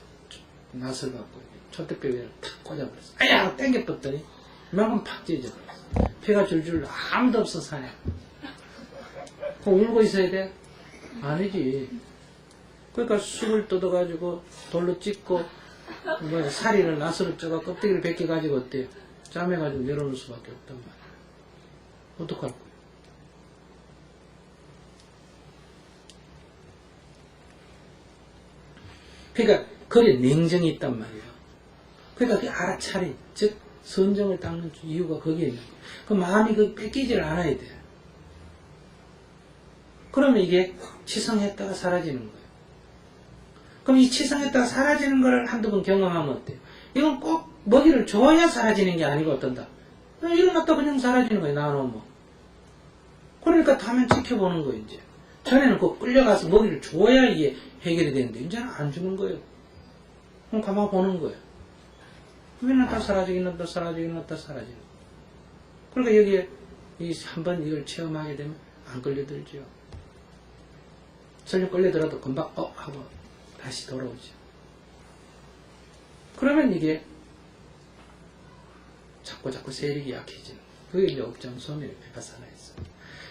낫을 갖고 촛대뼈 위에 탁 꽂아버렸어. 아야! 땡겨뻗더니 이만큼 팍 찢어버렸어. 피가 줄줄 아무도 없어 사냐. 그럼 울고 있어야 돼? 아니지. 그러니까 쑥을 뜯어가지고 돌로 찢고 사리를 낫으로 쪄가 껍데기를 벗겨가지고 어때요? 짜매가지고 열어놓을 수밖에 없단 말이야. 어떡할 거야? 그러니까 거기에 냉정이 있단 말이에요. 그러니까 그 알아차림, 즉 선정을 닦는 이유가 거기에 있는 거예요. 그 마음이 그 뺏기질 않아야 돼요. 그러면 이게 치성했다가 사라지는 거예요. 그럼 이 치성했다가 사라지는 걸 한두 번 경험하면 어때요? 이건 꼭 먹이를 줘야 사라지는 게 아니고 어떤다? 일어났다 그냥 사라지는 거예요. 나눠면. 그러니까 다음엔 지켜보는 거예요. 이제. 전에는 그 끌려가서 먹이를 줘야 이게 해결이 되는데 이제는 안 주는 거예요. 그럼 가만 보는 거예요. 일어났다 사라지긴 일어났다 사라지긴 일어났다 사라지는 거예요. 그러니까 여기에 한번 이걸 체험하게 되면 안 끌려들죠. 설령 끌려들어도 금방 하고 다시 돌아오죠. 그러면 이게 자꾸 세력이 약해지는 그게 이제 업장 소멸 비파사나에서.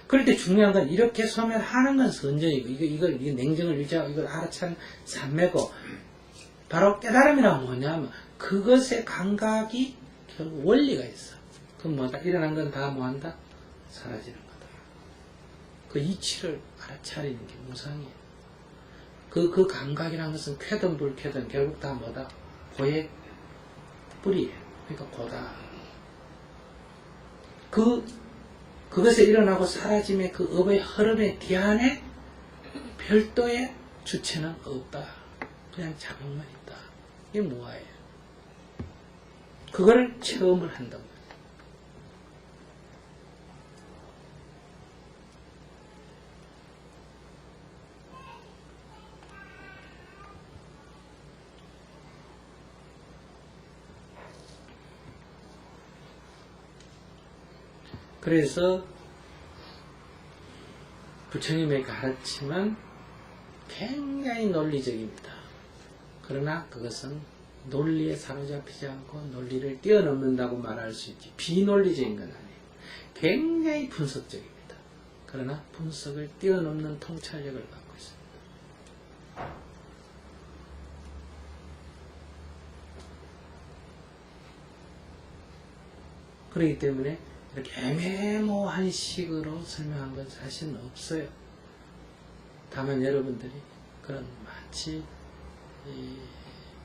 그럴 때 중요한 건 이렇게 소멸하는 건 선정이고 이걸 냉정을 유지하고 이걸 알아차는 산매고 바로 깨달음이란 뭐냐면 그것의 감각이 결국 원리가 있어. 그건 뭐다? 일어난 건 다 뭐한다? 사라지는 거다. 그 이치를 알아차리는 게 무상이에요. 그 감각이라는 것은 쾌든 불쾌든 결국 다 뭐다? 고의 뿌리예요. 그러니까 고다. 그것에 일어나고 사라짐의 그 업의 흐름의 뒤안에 별도의 주체는 없다. 그냥 작용만 있다. 이게 무아예요. 그걸 체험을 한다고. 그래서 부처님의 가르침은 굉장히 논리적입니다. 그러나 그것은 논리에 사로잡히지 않고 논리를 뛰어넘는다고 말할 수 있지 비논리적인 건 아니에요. 굉장히 분석적입니다. 그러나 분석을 뛰어넘는 통찰력을 갖고 있습니다. 그렇기 때문에 이렇게 애매모호한 식으로 설명한 건 사실은 없어요. 다만 여러분들이 그런 마치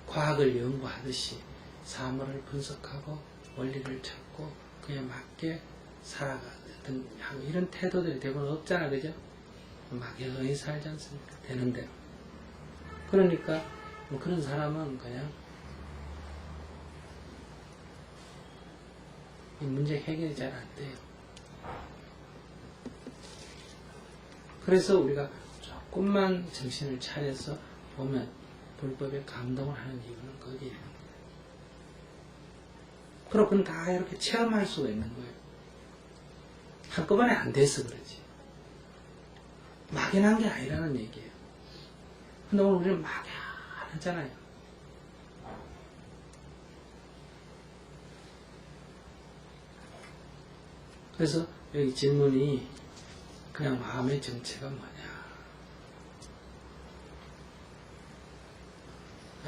과학을 연구하듯이 사물을 분석하고 원리를 찾고 그에 맞게 살아가든 하고 이런 태도들이 대부분 없잖아, 그죠? 막연히 살지 않습니까? 되는 대로. 그러니까 뭐 그런 사람은 그냥 이 문제 해결이 잘 안 돼요. 그래서 우리가 조금만 정신을 차려서 보면 불법에 감동을 하는 이유는 거기에요. 그럼 그건 다 이렇게 체험할 수가 있는 거예요. 한꺼번에 안 돼서 그러지. 막연한 게 아니라는 얘기예요. 근데 오늘 우리는 막연하잖아요. 그래서 여기 질문이 그냥 마음의 정체가 뭐냐.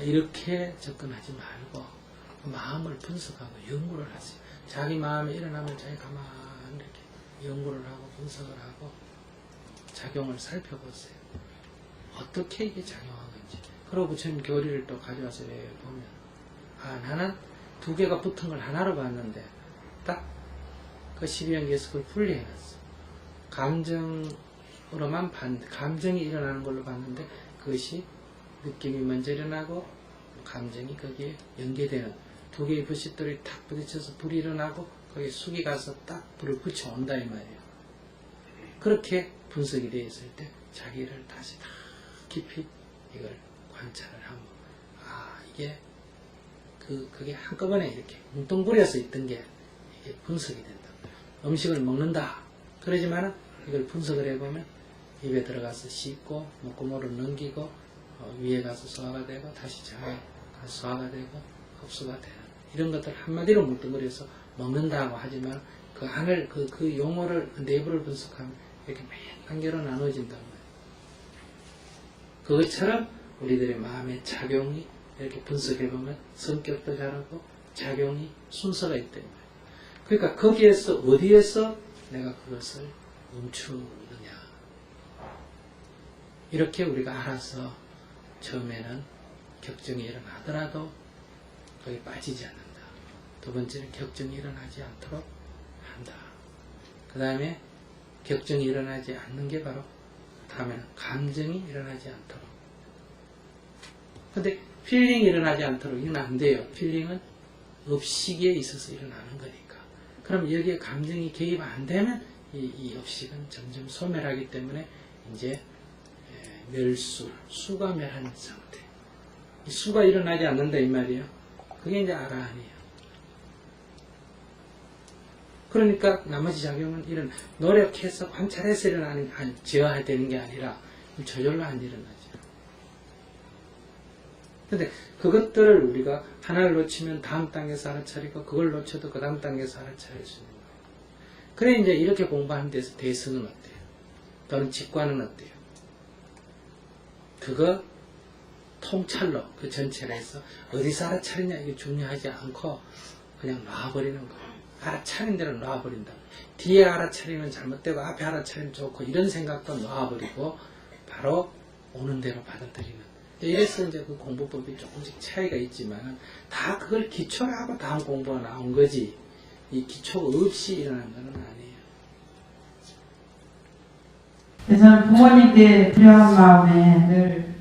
이렇게 접근하지 말고 마음을 분석하고 연구를 하세요. 자기 마음에 일어나면 자기 가만히 이렇게 연구를 하고 분석을 하고 작용을 살펴보세요. 어떻게 이게 작용하는지. 그리고 부처님 교리를 또 가져와서 보면 나는 두 개가 붙은 걸 하나로 봤는데 딱 그 12연계에서 그걸 분리해놨어. 감정으로만 감정이 일어나는 걸로 봤는데 그것이 느낌이 먼저 일어나고 감정이 거기에 연계되는 두 개의 불씨들이 탁 부딪혀서 불이 일어나고 거기에 숙이 가서 딱 불을 붙여온다 이 말이에요. 그렇게 분석이 되어 있을 때 자기를 다시 다 깊이 이걸 관찰을 하면 이게 그게 한꺼번에 이렇게 뭉뚱그려서 있던 게 이게 분석이 된다. 음식을 먹는다. 그러지만은 이걸 분석을 해보면 입에 들어가서 씹고 목구멍으로 넘기고 위에 가서 소화가 되고 다시 장에 가서 소화가 되고 흡수가 되는 이런 것들 한마디로 뭉뚱그려서 먹는다고 하지만 그 안을 그 용어를 그 내부를 분석하면 이렇게 몇 단계로 나눠진단 말이에요. 그것처럼 우리들의 마음의 작용이 이렇게 분석해보면 성격도 다르고 작용이 순서가 있다. 그러니까 거기에서 어디에서 내가 그것을 멈추느냐. 이렇게 우리가 알아서 처음에는 격정이 일어나더라도 거기 빠지지 않는다. 두 번째는 격정이 일어나지 않도록 한다. 그 다음에 격정이 일어나지 않는 게 바로 다음에는 감정이 일어나지 않도록. 근데 필링이 일어나지 않도록 이건 안 돼요. 필링은 업식에 있어서 일어나는 거니까. 그럼 여기에 감정이 개입 안 되면 이 업식은 점점 소멸하기 때문에 이제 멸수, 수가 멸한 상태. 이 수가 일어나지 않는다 이 말이에요. 그게 이제 아라한이에요. 그러니까 나머지 작용은 이런 노력해서 관찰해서 일어나는 제어해야 되는 게 아니라 저절로 안 일어나죠. 근데 그것들을 우리가 하나를 놓치면 다음 단계에서 알아차리고 그걸 놓쳐도 그 다음 단계에서 알아차릴 수 있는 거예요. 그래 이제 이렇게 공부하는 데서 대승은 어때요? 또는 직관은 어때요? 그거 통찰로 그 전체를 해서 어디서 알아차리냐 이게 중요하지 않고 그냥 놔버리는 거예요. 알아차린 대로 놔버린다. 뒤에 알아차리면 잘못되고 앞에 알아차리면 좋고 이런 생각도 놔버리고 바로 오는 대로 받아들이는. 이래서 이제 그 공부법이 조금씩 차이가 있지만 다 그걸 기초로 하고 다음 공부가 나온 거지 이 기초 없이 일어난 건 아니에요. 저는 부모님께 불효한 마음에 늘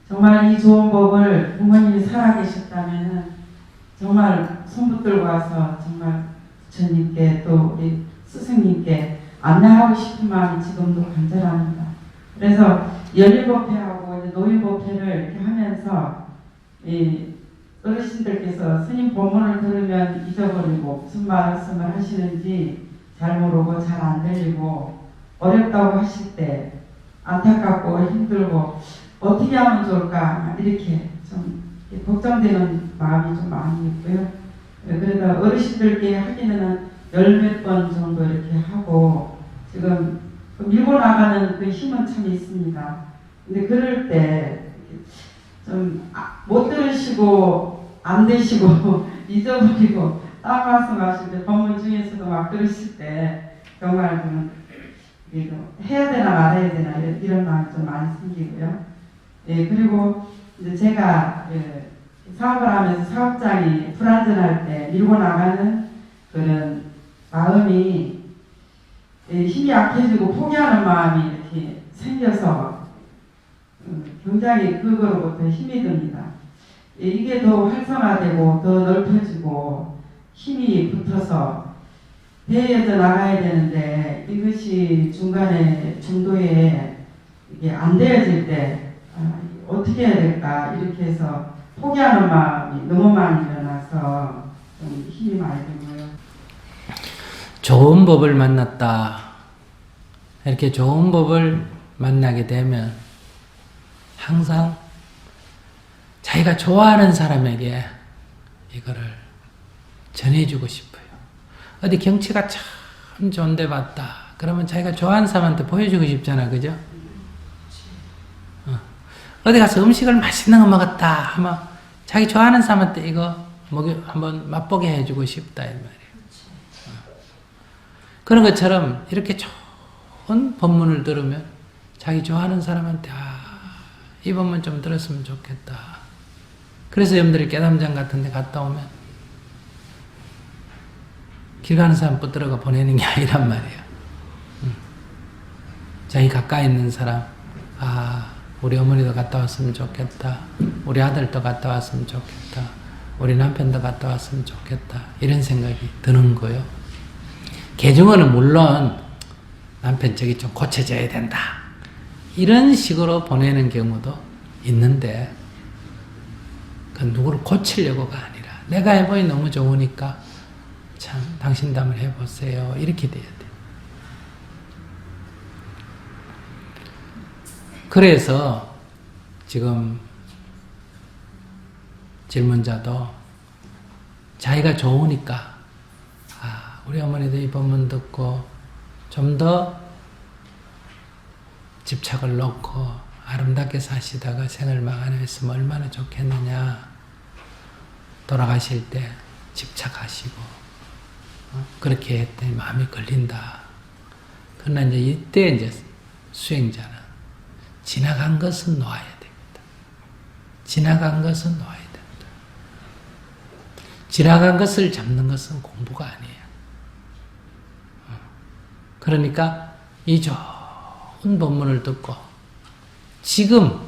정말 이 좋은 법을 부모님이 살아계셨다면 정말 손붙들고 와서 정말 부처님께 또 우리 스승님께 안내하고 싶은 마음이 지금도 간절합니다. 그래서 연일법회하고 노인법회를 이렇게 하면서 이 어르신들께서 스님 법문을 들으면 잊어버리고 무슨 말씀을 하시는지 잘 모르고 잘 안 들리고 어렵다고 하실 때 안타깝고 힘들고 어떻게 하면 좋을까 이렇게 좀 걱정되는 마음이 좀 많이 있고요. 그래서 어르신들께 하기는 열 몇 번 정도 이렇게 하고 지금 밀고 나가는 그 힘은 참 있습니다. 근데 그럴 때 좀 못 들으시고 안 되시고 잊어버리고 딱 말씀하실 때 법문 중에서도 막 그러실 때 정말 좀 해야 되나 말아야 되나 이런 마음이 좀 많이 생기고요. 예, 그리고 이제 제가 사업을 하면서 사업장이 불안전할 때 밀고 나가는 그런 마음이 힘이 약해지고 포기하는 마음이 이렇게 생겨서 굉장히 그거로부터 힘이 듭니다. 이게 더 활성화되고 더 넓혀지고 힘이 붙어서 배에져 나가야 되는데 이것이 중간에 중도에 이게 안 되어질 때 어떻게 해야 될까 이렇게 해서 포기하는 마음이 너무 많이 일어나서 좀 힘이 많이 들고요. 좋은 법을 만났다. 이렇게 좋은 법을 만나게 되면 항상 자기가 좋아하는 사람에게 이거를 전해주고 싶어요. 어디 경치가 참 좋은데 봤다. 그러면 자기가 좋아하는 사람한테 보여주고 싶잖아. 그죠? 어디 가서 음식을 맛있는 거 먹었다 하면 자기 좋아하는 사람한테 이거 한번 맛보게 해주고 싶다 이 말이에요. 그런 것처럼 이렇게 좋은 법문을 들으면 자기 좋아하는 사람한테 이 법문 좀 들었으면 좋겠다. 그래서 여러분들이 깨담장 같은 데 갔다 오면 길 가는 사람 붙들어가 보내는 게 아니란 말이에요. 자기 가까이 있는 사람, 우리 어머니도 갔다 왔으면 좋겠다. 우리 아들도 갔다 왔으면 좋겠다. 우리 남편도 갔다 왔으면 좋겠다. 이런 생각이 드는 거예요. 개중어는 물론 남편 저기 좀 고쳐져야 된다. 이런 식으로 보내는 경우도 있는데 그 누구를 고치려고가 아니라 내가 해보니 너무 좋으니까 참 당신도 한번 해보세요. 이렇게 돼야 돼요. 그래서 지금 질문자도 자기가 좋으니까 우리 어머니도 이 법문 듣고 좀 더 집착을 놓고 아름답게 사시다가 생을 마감했으면 얼마나 좋겠느냐. 돌아가실 때 집착하시고 그렇게 했더니 마음이 걸린다. 그러나 이제 이때 이제 수행자는 지나간 것은 놓아야 됩니다. 지나간 것은 놓아야 됩니다. 지나간 것을 잡는 것은 공부가 아니에요. 그러니까 이 좋은 법문을 듣고 지금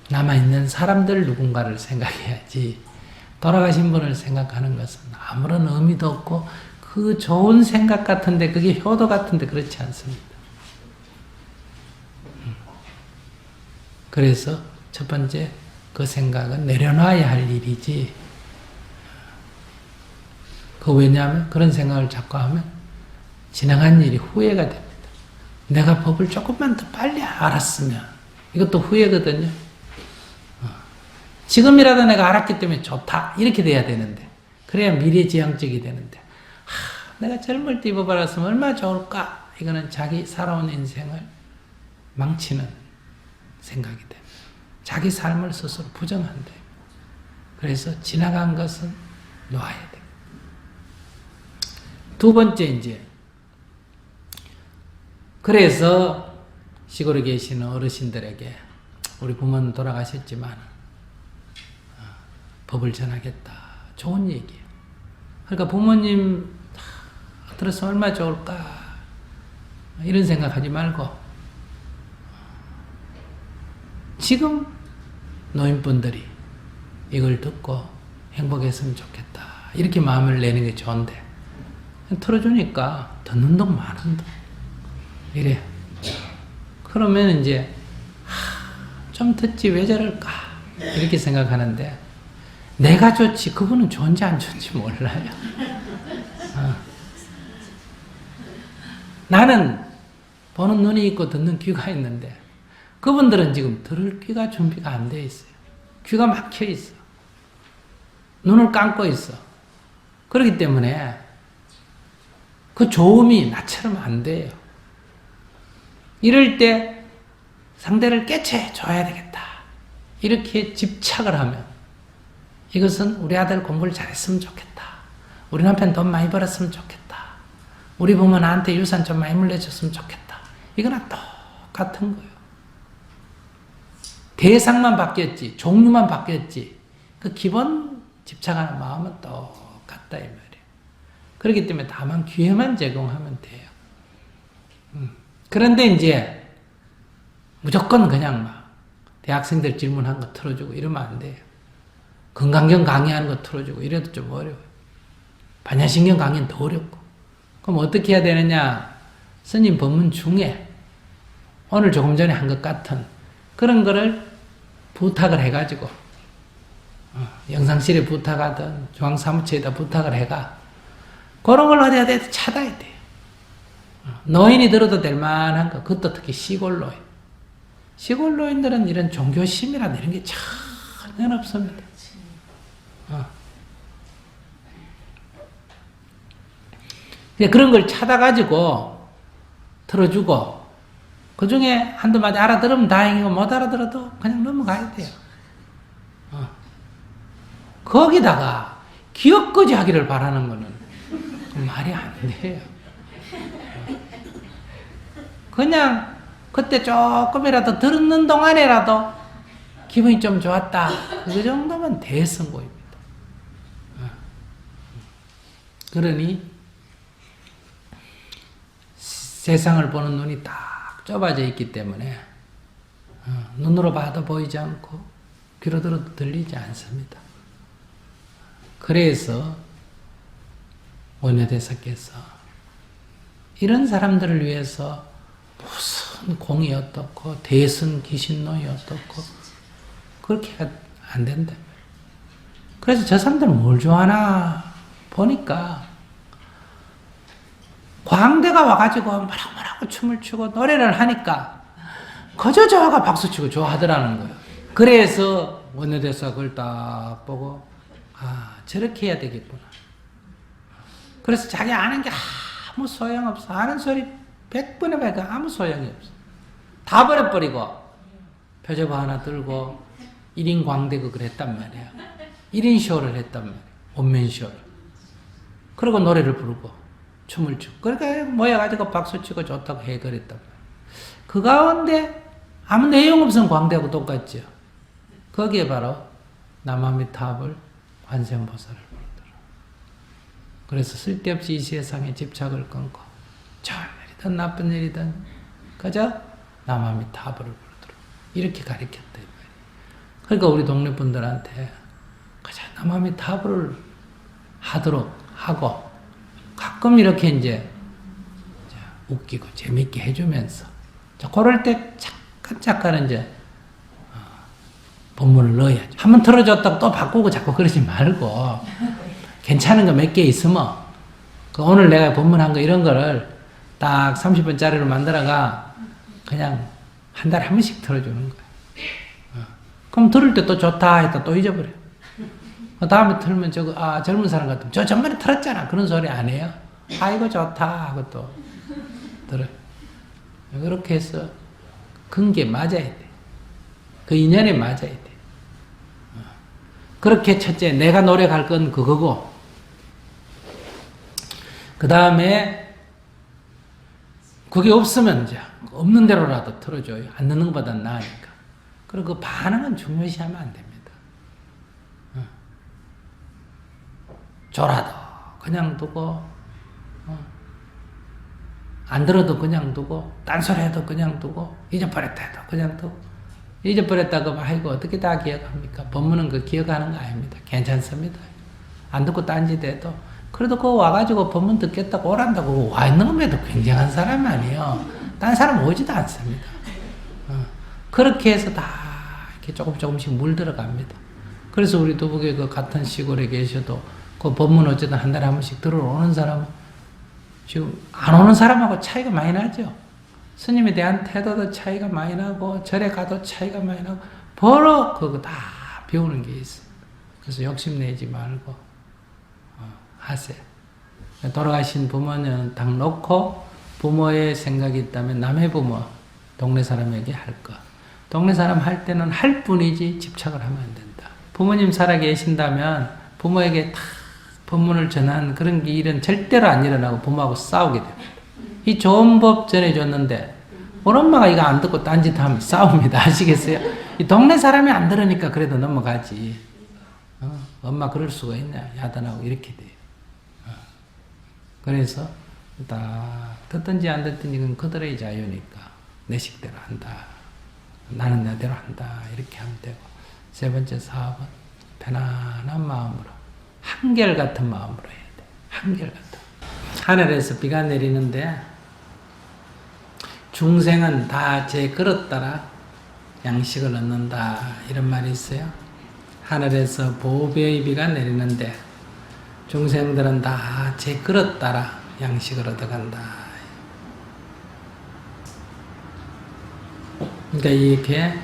남아있는 사람들 누군가를 생각해야지 돌아가신 분을 생각하는 것은 아무런 의미도 없고 그 좋은 생각 같은데 그게 효도 같은데 그렇지 않습니다. 그래서 첫 번째 그 생각은 내려놔야 할 일이지 왜냐하면 그런 생각을 자꾸 하면 지나간 일이 후회가 됩니다. 내가 법을 조금만 더 빨리 알았으면 이것도 후회거든요. 지금이라도 내가 알았기 때문에 좋다 이렇게 돼야 되는데 그래야 미래지향적이 되는데 내가 젊을 때 이 법 알았으면 얼마나 좋을까. 이거는 자기 살아온 인생을 망치는 생각이 됩니다. 자기 삶을 스스로 부정한대요. 그래서 지나간 것은 놓아야 됩니다. 두 번째 이제 그래서 시골에 계시는 어르신들에게 우리 부모는 돌아가셨지만 법을 전하겠다. 좋은 얘기예요. 그러니까 부모님 들었으면 얼마나 좋을까 이런 생각하지 말고 지금 노인분들이 이걸 듣고 행복했으면 좋겠다 이렇게 마음을 내는 게 좋은데 틀어주니까 듣는 동 마는 동 이래. 그러면 이제 좀 듣지 왜 저럴까 이렇게 생각하는데 내가 좋지 그분은 좋은지 안 좋은지 몰라요. 나는 보는 눈이 있고 듣는 귀가 있는데 그분들은 지금 들을 귀가 준비가 안 돼 있어요. 귀가 막혀 있어. 눈을 감고 있어. 그렇기 때문에 그 좋음이 나처럼 안 돼요. 이럴 때 상대를 깨쳐줘야 되겠다. 이렇게 집착을 하면 이것은 우리 아들 공부를 잘했으면 좋겠다. 우리 남편 돈 많이 벌었으면 좋겠다. 우리 부모 나한테 유산 좀 많이 물려줬으면 좋겠다. 이거랑 똑같은 거예요. 대상만 바뀌었지, 종류만 바뀌었지, 그 기본 집착하는 마음은 똑같다 이 말이에요. 그렇기 때문에 다만 기회만 제공하면 돼요. 그런데 이제 무조건 그냥 막 대학생들 질문한 거 틀어주고 이러면 안 돼요. 건강경 강의하는 거 틀어주고 이래도 좀 어려워요. 반야신경 강의는 더 어렵고. 그럼 어떻게 해야 되느냐? 스님 법문 중에 오늘 조금 전에 한 것 같은 그런 거를 부탁을 해가지고 영상실에 부탁하든 중앙사무처에다 부탁을 해가. 그런 걸 어디 찾아야 돼요. 노인이 들어도 될 만한 거, 그것도 특히 시골 노인. 시골 노인들은 이런 종교심이라는 이런 게 전혀 없습니다. 그런 걸 찾아가지고 틀어주고, 그 중에 한두 마디 알아들으면 다행이고, 못 알아들어도 그냥 넘어가야 돼요. 거기다가 기억까지 하기를 바라는 거는 말이 안 돼요. 그냥 그때 조금이라도 듣는 동안에라도 기분이 좀 좋았다. 그 정도면 대성공입니다. 그러니 세상을 보는 눈이 딱 좁아져 있기 때문에 눈으로 봐도 보이지 않고 귀로 들어도 들리지 않습니다. 그래서 원효대사께서 이런 사람들을 위해서 무슨 공이 어떻고 대선 귀신노이 어떻고 그렇게 안 된다. 그래서 저 사람들은 뭘 좋아하나 보니까 광대가 와가지고 뭐라고 춤을 추고 노래를 하니까 거저 저하가 박수치고 좋아하더라는 거예요. 그래서 원효대사가 그걸 딱 보고 저렇게 해야 되겠구나. 그래서 자기 아는 게 아무 소용없어. 아는 소리 100번에 100번 아무 소용이 없어. 다 버려버리고 표저부 하나 들고 1인 광대극을 했단 말이야. 1인 쇼를 했단 말이야. 원맨 쇼를. 그리고 노래를 부르고 춤을 추고 그러니까 모여가지고 박수치고 좋다고 해그랬단 말이야. 그 가운데 아무 내용 없은 광대하고 똑같죠. 거기에 바로 남아미타불 관세음보살을 부르더라. 그래서 쓸데없이 이 세상에 집착을 끊고 좋은 일이든 나쁜 일이든 그저 남아미타불을 부르더라. 이렇게 가르쳤다. 그러니까 우리 동네 분들한테 그저 남아미타불을 하도록 하고 가끔 이렇게 이제 웃기고 재밌게 해주면서 그럴 때 잠깐 이제 본문을 넣어야죠. 한번 틀어줬다가 또 바꾸고 자꾸 그러지 말고 괜찮은 거 몇 개 있으면 오늘 내가 본문한 거 이런 거를 딱 30분짜리로 만들어가 그냥 한 달에 한 번씩 틀어주는 거예요. 그럼 들을 때 또 좋다 했다 또 잊어버려. 다음에 틀면 젊은 사람 같으면 저 전번에 틀었잖아. 그런 소리 안 해요. 이거 좋다 하고 또 들어요. 그렇게 해서 근게 맞아야 돼. 그 인연에 맞아야 돼. 그렇게 첫째 내가 노력할 건 그거고 그 다음에 그게 없으면 이제 없는 대로라도 틀어줘요. 안 넣는 것보다 나으니까. 그리고 그 반응은 중요시하면 안 됩니다. 졸아도 그냥 두고 안 들어도 그냥 두고 딴소리 해도 그냥 두고 잊어버렸다 해도 그냥 두고 잊어버렸다고 아이고 어떻게 다 기억합니까? 법문은 그 기억하는 거 아닙니다. 괜찮습니다. 안 듣고 딴짓해도 그래도 그거 와가지고 법문 듣겠다고 오란다고 와 있는 것에도 굉장한 사람 아니에요. 딴 사람 오지도 않습니다. 그렇게 해서 다 이렇게 조금씩 물들어갑니다. 그래서 우리 두북에 그 같은 시골에 계셔도 그 법문 어쨌든 한 달에 한 번씩 들어오는 사람은 지금 안 오는 사람하고 차이가 많이 나죠. 스님에 대한 태도도 차이가 많이 나고 절에 가도 차이가 많이 나고 버럭 그거 다 배우는 게 있어요. 그래서 욕심내지 말고 하세요. 돌아가신 부모는 딱 놓고 부모의 생각이 있다면 남의 부모 동네 사람에게 할 것. 동네 사람 할 때는 할 뿐이지 집착을 하면 안 된다. 부모님 살아 계신다면 부모에게 다 법문을 전한 그런 일은 절대로 안 일어나고 부모하고 싸우게 됩니다. 이 좋은 법 전해줬는데 우리 엄마가 이거 안 듣고 딴짓하면 싸웁니다. 아시겠어요? 이 동네 사람이 안 들으니까 그래도 넘어가지. 엄마 그럴 수가 있냐 야단하고 이렇게 돼요. 그래서 딱 듣든지 안 듣든지 이건 그들의 자유니까 내 식대로 한다. 나는 나대로 한다. 이렇게 하면 되고 세 번째 사업은 편안한 마음으로 한결같은 마음으로 해야 돼. 한결같은. 하늘에서 비가 내리는데 중생은 다 제 그릇 따라 양식을 얻는다. 이런 말이 있어요. 하늘에서 보배의 비가 내리는데 중생들은 다 제 그릇 따라 양식을 얻어간다. 그러니까 이렇게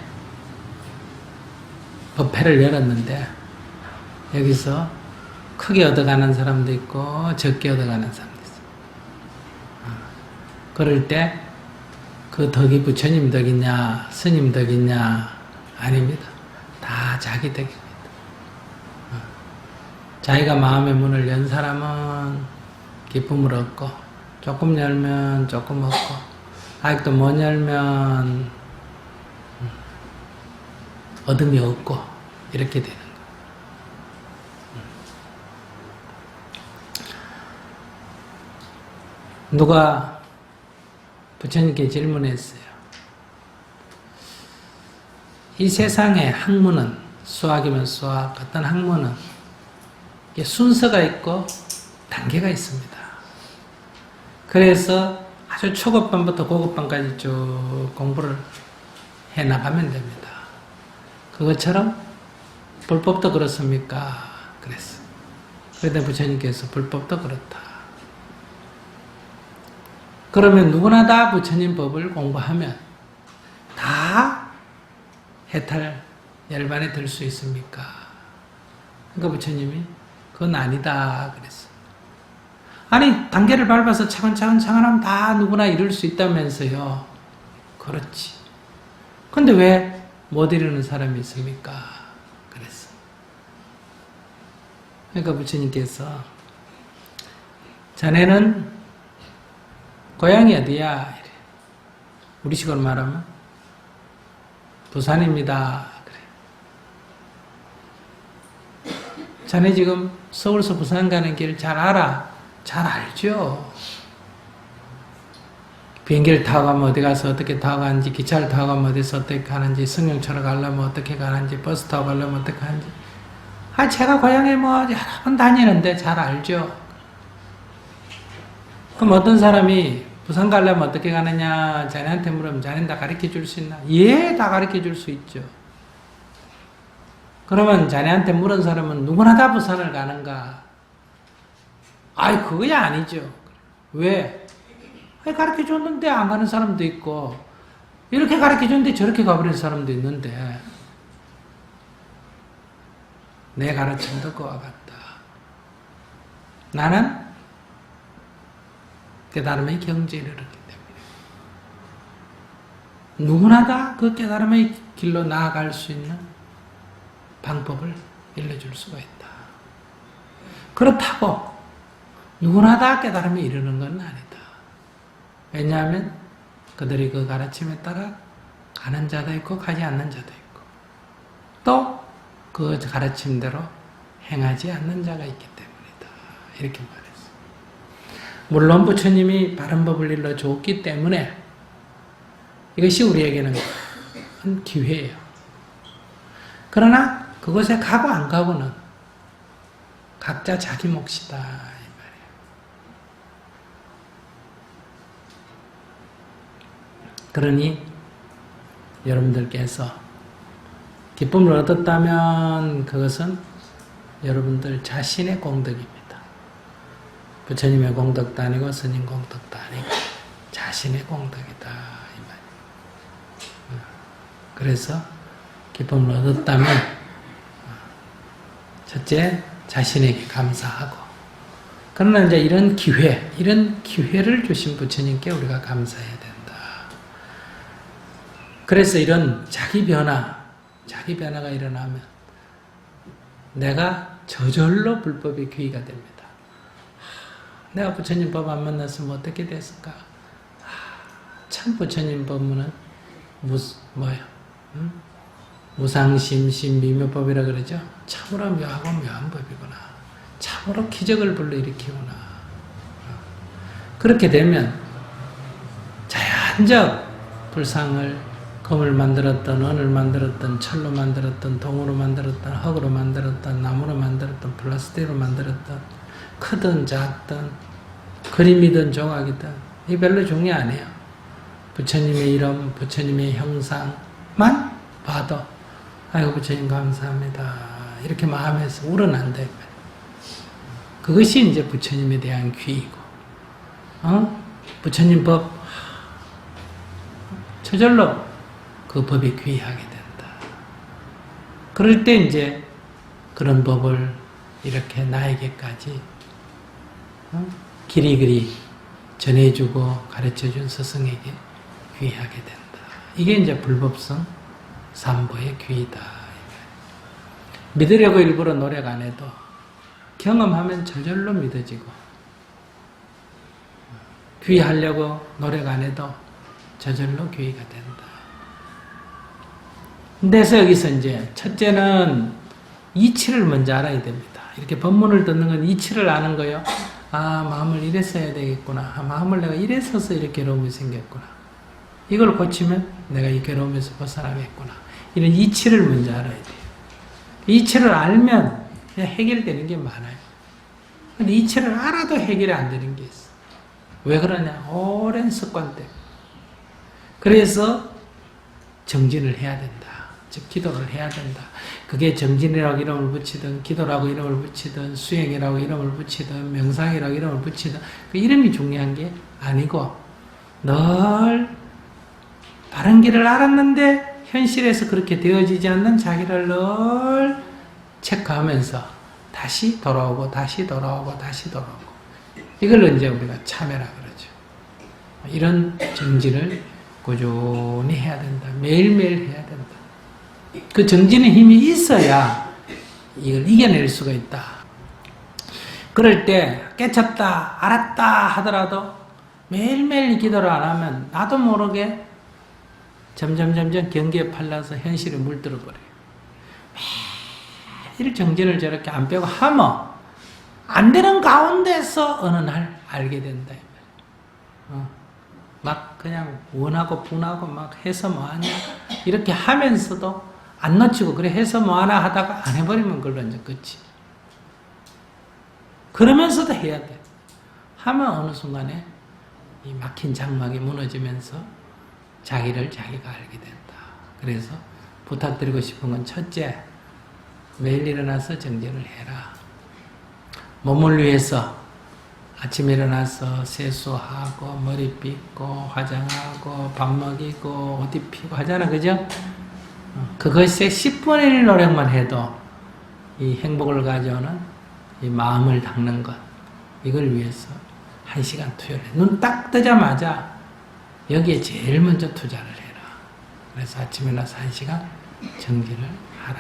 법회를 열었는데 여기서 크게 얻어가는 사람도 있고 적게 얻어가는 사람도 있어요. 그럴 때 그 덕이 부처님 덕이냐 스님 덕이냐 아닙니다. 다 자기 덕입니다. 자기가 마음의 문을 연 사람은 기쁨을 얻고 조금 열면 조금 얻고 아직도 못 열면 얻음이 없고 이렇게 되는 거예요. 누가 부처님께 질문했어요. 이 세상의 학문은 수학이면 수학, 어떤 학문은 순서가 있고 단계가 있습니다. 그래서 아주 초급반부터 고급반까지 쭉 공부를 해나가면 됩니다. 그것처럼 불법도 그렇습니까? 그랬어요. 그런데 부처님께서 불법도 그렇다. 그러면 누구나 다 부처님 법을 공부하면 다 해탈 열반에 들 수 있습니까? 그러니까 부처님이 그건 아니다 그랬어요. 아니 단계를 밟아서 차근차근 하면 다 누구나 이룰 수 있다면서요. 그렇지. 근데 왜 못 이루는 사람이 있습니까? 그랬어요. 그러니까 부처님께서 자네는 고향이 어디야? 이래. 우리식으로 말하면 부산입니다. 그래. 자네 지금 서울에서 부산 가는 길 잘 알아? 잘 알죠. 비행기를 타고 가면 어디 가서 어떻게 타고 가는지, 기차를 타고 가면 어디서 어떻게 가는지, 승용차로 가려면 어떻게 가는지, 버스 타고 가려면 어떻게 가는지. 제가 고향에 뭐 여러 번 다니는데 잘 알죠. 그럼 어떤 사람이 부산 가려면 어떻게 가느냐 자네한테 물으면 자네는 다 가르쳐 줄 수 있나? 예, 다 가르쳐 줄 수 있죠. 그러면 자네한테 물은 사람은 누구나 다 부산을 가는가? 그거야 아니죠. 왜? 가르쳐 줬는데 안 가는 사람도 있고 이렇게 가르쳐 줬는데 저렇게 가버린 사람도 있는데 내 가르침도 그와 같다. 나는 깨달음의 경지에 이르렀기 때문에 누구나 다 그 깨달음의 길로 나아갈 수 있는 방법을 일러줄 수가 있다. 그렇다고 누구나 다 깨달음에 이르는 건 아니다. 왜냐하면 그들이 그 가르침에 따라 가는 자도 있고 가지 않는 자도 있고 또 그 가르침대로 행하지 않는 자가 있기 때문이다. 이렇게 말했어요. 물론 부처님이 바른 법을 일러줬기 때문에 이것이 우리에게는 큰 기회예요. 그러나 그곳에 가고 안 가고는 각자 자기 몫이다 이 말이에요. 그러니 여러분들께서 기쁨을 얻었다면 그것은 여러분들 자신의 공덕입니다. 부처님의 공덕도 아니고 스님 공덕도 아니고 자신의 공덕이다 이 말이에요. 그래서 기쁨을 얻었다면 첫째 자신에게 감사하고 그러나 이제 이런 기회를 주신 부처님께 우리가 감사해야 된다. 그래서 이런 자기 변화가 일어나면 내가 저절로 불법의 귀의가 됩니다. 내가 부처님 법 안 만났으면 어떻게 됐을까? 참 부처님 법문은 무상심심 미묘법이라 그러죠. 참으로 묘하고 묘한 법이구나. 참으로 기적을 불러일으키구나. 그렇게 되면 자연적 불상을 금을 만들었던, 은을 만들었던, 철로 만들었던, 동으로 만들었던, 흙으로 만들었던, 나무로 만들었던, 플라스틱으로 만들었던, 크든 작든, 그림이든 조각이든, 이 별로 중요 안 해요. 부처님의 이름, 부처님의 형상만 봐도, 아이고, 부처님 감사합니다. 이렇게 마음에서 우러난다. 그것이 이제 부처님에 대한 귀이고, 부처님 법, 저절로 그 법에 귀하게 된다. 그럴 때 이제 그런 법을 이렇게 나에게까지 길이길이 전해주고 가르쳐준 스승에게 귀하게 된다. 이게 이제 불법성 삼보의 귀이다. 믿으려고 일부러 노력 안 해도 경험하면 저절로 믿어지고, 귀하려고 노력 안 해도 저절로 귀가 된다. 그래서 여기서 이제 첫째는 이치를 먼저 알아야 됩니다. 이렇게 법문을 듣는 건 이치를 아는 거예요. 아, 마음을 이래서 해야 되겠구나. 아, 마음을 내가 이래서서 이렇게 괴로움이 생겼구나. 이걸 고치면 내가 이 괴로움에서 벗어나겠구나. 이런 이치를 먼저 알아야 돼요. 이치를 알면 해결되는 게 많아요. 근데 이치를 알아도 해결이 안 되는 게 있어. 왜 그러냐? 오랜 습관 때문에. 그래서 정진을 해야 된다. 즉 기도를 해야 된다. 그게 정진이라고 이름을 붙이든 기도라고 이름을 붙이든 수행이라고 이름을 붙이든 명상이라고 이름을 붙이든 그 이름이 중요한 게 아니고, 늘 바른 길을 알았는데 현실에서 그렇게 되어지지 않는 자기를 늘 체크하면서 다시 돌아오고 다시 돌아오고 다시 돌아오고, 이걸 이제 우리가 참회라 그러죠. 이런 정진을 꾸준히 해야 된다. 매일매일 해야 된다. 그 정진의 힘이 있어야 이걸 이겨낼 수가 있다. 그럴 때 깨쳤다, 알았다 하더라도 매일매일 기도를 안 하면 나도 모르게 점점 경계에 팔려서 현실에 물들어 버려요. 매일 정진을 저렇게 안 빼고 하면 안 되는 가운데서 어느 날 알게 된다. 막 그냥 원하고 분하고 막 해서 뭐하냐 이렇게 하면서도 안 놓치고, 그래 해서 뭐하나 하다가 안 해버리면 그걸로 이제 끝이. 그러면서도 해야 돼. 하면 어느 순간에 이 막힌 장막이 무너지면서 자기를 자기가 알게 된다. 그래서 부탁드리고 싶은 건 첫째, 매일 일어나서 정진을 해라. 몸을 위해서 아침에 일어나서 세수하고 머리 빗고 화장하고 밥 먹이고 옷 입히고 하잖아, 그죠? 그것에 10분의 1 노력만 해도 이 행복을 가져오는 이 마음을 닦는 것, 이걸 위해서 1시간 투여를 해. 눈 딱 뜨자마자 여기에 제일 먼저 투자를 해라. 그래서 아침에 일어나서 1시간 정진을 하라.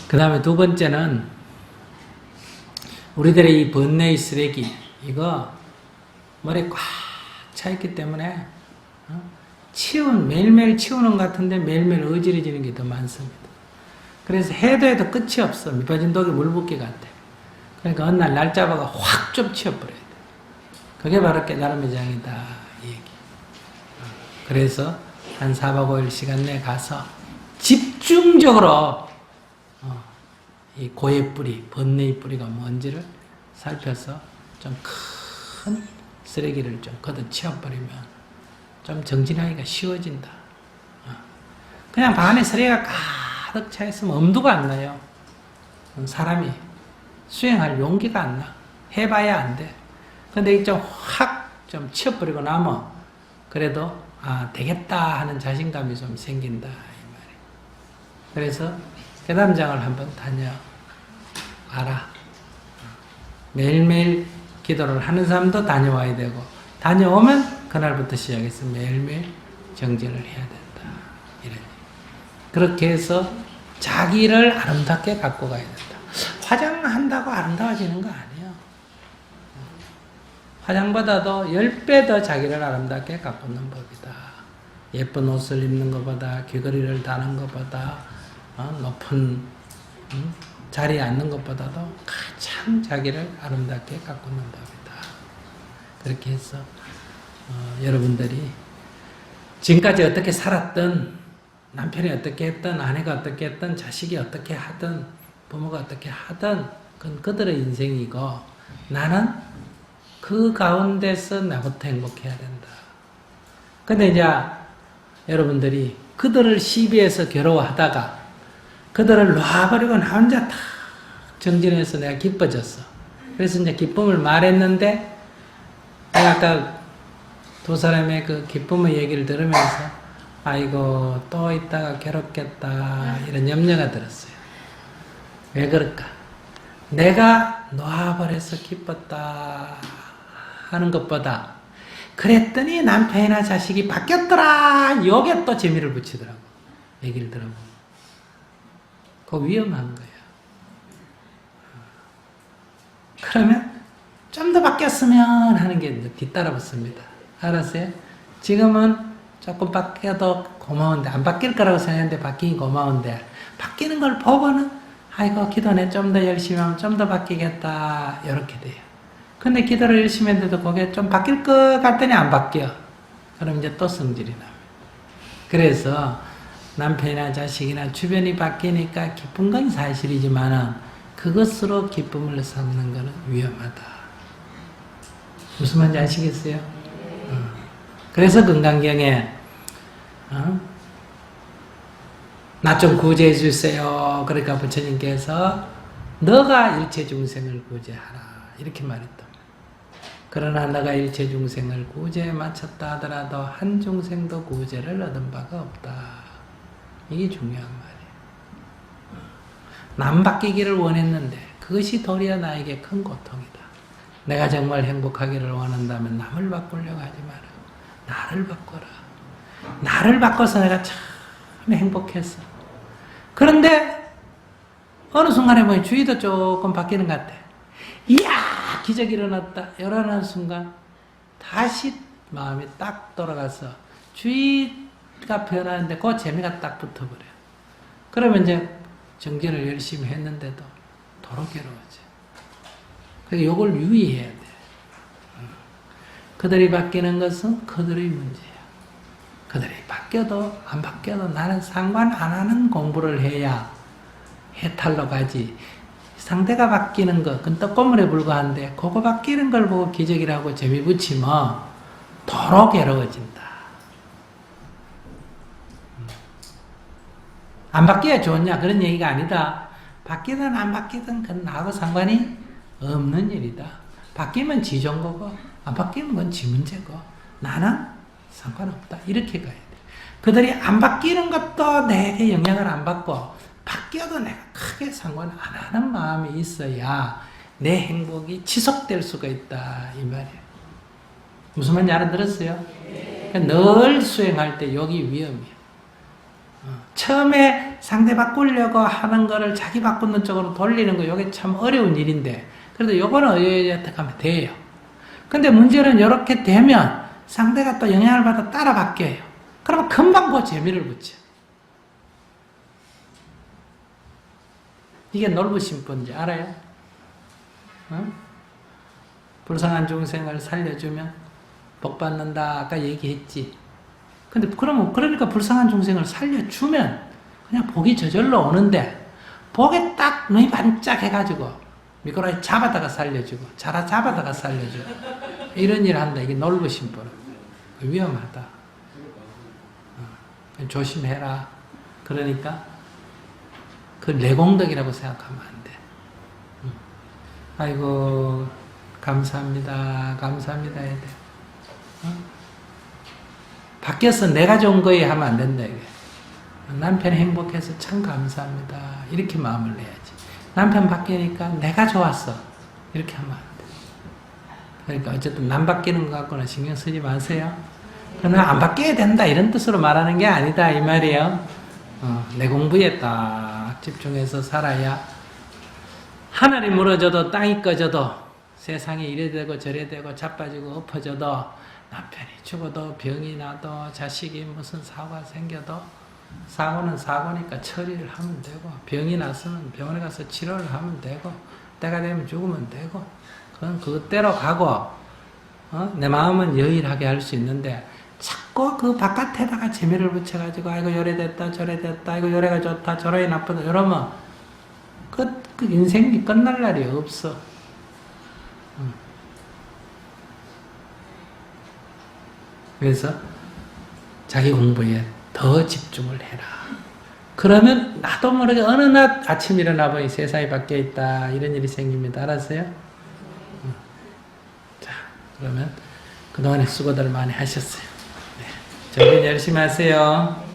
그 다음에 두 번째는 우리들의 이 번뇌의 쓰레기, 이거 머리에 꽉 차있기 때문에 매일매일 치우는 것 같은데 매일매일 어지러지는 게 더 많습니다. 그래서 해도 끝이 없어. 밑빠진 독에 물 붓기 같아. 그러니까 어느 날 날 잡아가 확 좀 치워버려야 돼. 그게 바로 깨달음의 장이다, 이 얘기. 그래서 한 4박 5일 시간 내에 가서 집중적으로 이 고의 뿌리, 번뇌의 뿌리가 뭔지를 살펴서 좀 큰 쓰레기를 좀 걷어치워버리면 좀 정진하기가 쉬워진다. 그냥 방 안에 쓰레기가 가득 차 있으면 엄두가 안 나요. 사람이 수행할 용기가 안 나. 해봐야 안 돼. 근데 좀 확 좀 치워버리고 나면 그래도 되겠다 하는 자신감이 좀 생긴다, 이 말이에요. 그래서 깨달음장을 한번 다녀와라. 매일매일 기도를 하는 사람도 다녀와야 되고, 다녀오면 그날부터 시작해서 매일매일 정진을 해야 된다. 이런. 그렇게 해서 자기를 아름답게 갖고 가야 된다. 화장한다고 아름다워지는 거 아니에요. 화장보다도 10배 더 자기를 아름답게 가꾸는 법이다. 예쁜 옷을 입는 것보다, 귀걸이를 다는 것보다, 높은 자리에 앉는 것보다도 가장 자기를 아름답게 가꾸는 법이다. 그렇게 해서 여러분들이 지금까지 어떻게 살았든, 남편이 어떻게 했든, 아내가 어떻게 했든, 자식이 어떻게 하든, 부모가 어떻게 하든 그건 그들의 인생이고, 나는 그 가운데서 나부터 행복해야 된다. 근데 이제 여러분들이 그들을 시비해서 괴로워하다가 그들을 놔버리고 나 혼자 다 정진해서 내가 기뻐졌어. 그래서 이제 기쁨을 말했는데, 내가 아까 두 사람의 그 기쁨의 얘기를 들으면서, 아이고, 또 있다가 괴롭겠다, 이런 염려가 들었어요. 왜 그럴까? 내가 놔버려서 기뻤다 하는 것보다, 그랬더니 남편이나 자식이 바뀌었더라, 여기에 또 재미를 붙이더라고. 얘기를 들어보면. 그거 위험한 거야. 그러면 좀 더 바뀌었으면 하는 게 이제 뒤따라 붙습니다. 알았어요? 지금은 조금 바뀌어도 고마운데, 안 바뀔 거라고 생각했는데 바뀌긴 고마운데, 바뀌는 걸 보고는 아이고 기도네 좀 더 열심히 하면 좀 더 바뀌겠다, 이렇게 돼요. 근데 기도를 열심히 했는데도 그게 좀 바뀔 것 같더니 안 바뀌어. 그럼 이제 또 성질이 납니다. 그래서 남편이나 자식이나 주변이 바뀌니까 기쁜 건 사실이지만은 그것으로 기쁨을 삼는 것은 위험하다. 무슨 말인지 아시겠어요? 그래서 건강경에 나 좀 구제해 주세요. 그러니까 부처님께서 너가 일체 중생을 구제하라, 이렇게 말했다. 그러나 너가 일체 중생을 구제에 마쳤다 하더라도 한 중생도 구제를 얻은 바가 없다. 이게 중요한 말이에요. 남 바뀌기를 원했는데 그것이 도리어 나에게 큰 고통이다. 내가 정말 행복하기를 원한다면 남을 바꾸려고 하지 마라. 나를 바꿔라. 나를 바꿔서 내가 참 행복했어. 그런데 어느 순간에 보니 주위도 조금 바뀌는 것 같아. 이야, 기적이 일어났다. 일어나는 순간 다시 마음이 딱 돌아가서 주위가 변하는데 그 재미가 딱 붙어버려요. 그러면 이제 정진을 열심히 했는데도 도로 괴로워져. 그래서 이걸 유의해야 돼. 그들이 바뀌는 것은 그들의 문제야. 그들이 바뀌어도 안 바뀌어도 나는 상관 안 하는 공부를 해야 해탈로 가지. 상대가 바뀌는 거, 그건 떡고물에 불과한데 그거 바뀌는 걸 보고 기적이라고 재미 붙이면 도로 괴로워진다. 안 바뀌어야 좋냐 그런 얘기가 아니다. 바뀌든 안 바뀌든 그건 나하고 상관이 없는 일이다. 바뀌면 지 좋은 거고 안 바뀌면 그건 지 문제고 나는 상관없다. 이렇게 가야 돼. 그들이 안 바뀌는 것도 내게 영향을 안 받고 바뀌어도 내가 크게 상관 안 하는 마음이 있어야 내 행복이 지속될 수가 있다, 이 말이에요. 무슨 말인지 알아들었어요? 그러니까 늘 수행할 때 여기 위험이에요. 처음에 상대 바꾸려고 하는 거를 자기 바꾸는 쪽으로 돌리는 거, 이게 참 어려운 일인데, 그래도 요거는 어떻게 하면 돼요. 근데 문제는 이렇게 되면 상대가 또 영향을 받아 따라 바뀌어요. 그러면 금방 그 재미를 붙여. 이게 넓으신 분인지 알아요? 불쌍한 중생을 살려주면 복 받는다, 아까 얘기했지. 근데 그러니까 불쌍한 중생을 살려주면 그냥 복이 저절로 오는데, 복에 딱 눈이 반짝해가지고 미꾸라지 잡아다가 살려주고 자라 잡아다가 살려주고 이런 일을 한다. 이게 넓으신 분은 위험하다. 조심해라. 그러니까 그 내공덕이라고 생각하면 안 돼. 아이고 감사합니다. 감사합니다 해야 돼. 바뀌어서 내가 좋은 거에 하면 안 된다 이게. 남편이 행복해서 참 감사합니다. 이렇게 마음을 내야지. 남편 바뀌니까 내가 좋았어. 이렇게 하면 안 돼. 그러니까 어쨌든 남 바뀌는 것 갖고는 신경 쓰지 마세요. 그러나 안 바뀌어야 된다 이런 뜻으로 말하는 게 아니다 이 말이에요. 내 공부에 딱 집중해서 살아야 하늘이 무너져도 땅이 꺼져도 세상이 이래 되고 저래 되고 자빠지고 엎어져도 남편이 죽어도 병이 나도 자식이 무슨 사고가 생겨도 사고는 사고니까 처리를 하면 되고, 병이 났으면 병원에 가서 치료를 하면 되고, 때가 되면 죽으면 되고, 그건 그때로 가고, 내 마음은 여일하게 할 수 있는데 자꾸 그 바깥에다가 재미를 붙여가지고 아이고 요래 됐다 저래 됐다, 아이고 요래가 좋다 저래 나쁘다 이러면 그 인생이 끝날 날이 없어. 그래서 자기 공부에 더 집중을 해라. 그러면 나도 모르게 어느 날 아침 일어나 보니 세상이 바뀌어 있다. 이런 일이 생깁니다. 알았어요? 자, 그러면 그동안에 수고들 많이 하셨어요. 네. 정신 열심히 하세요.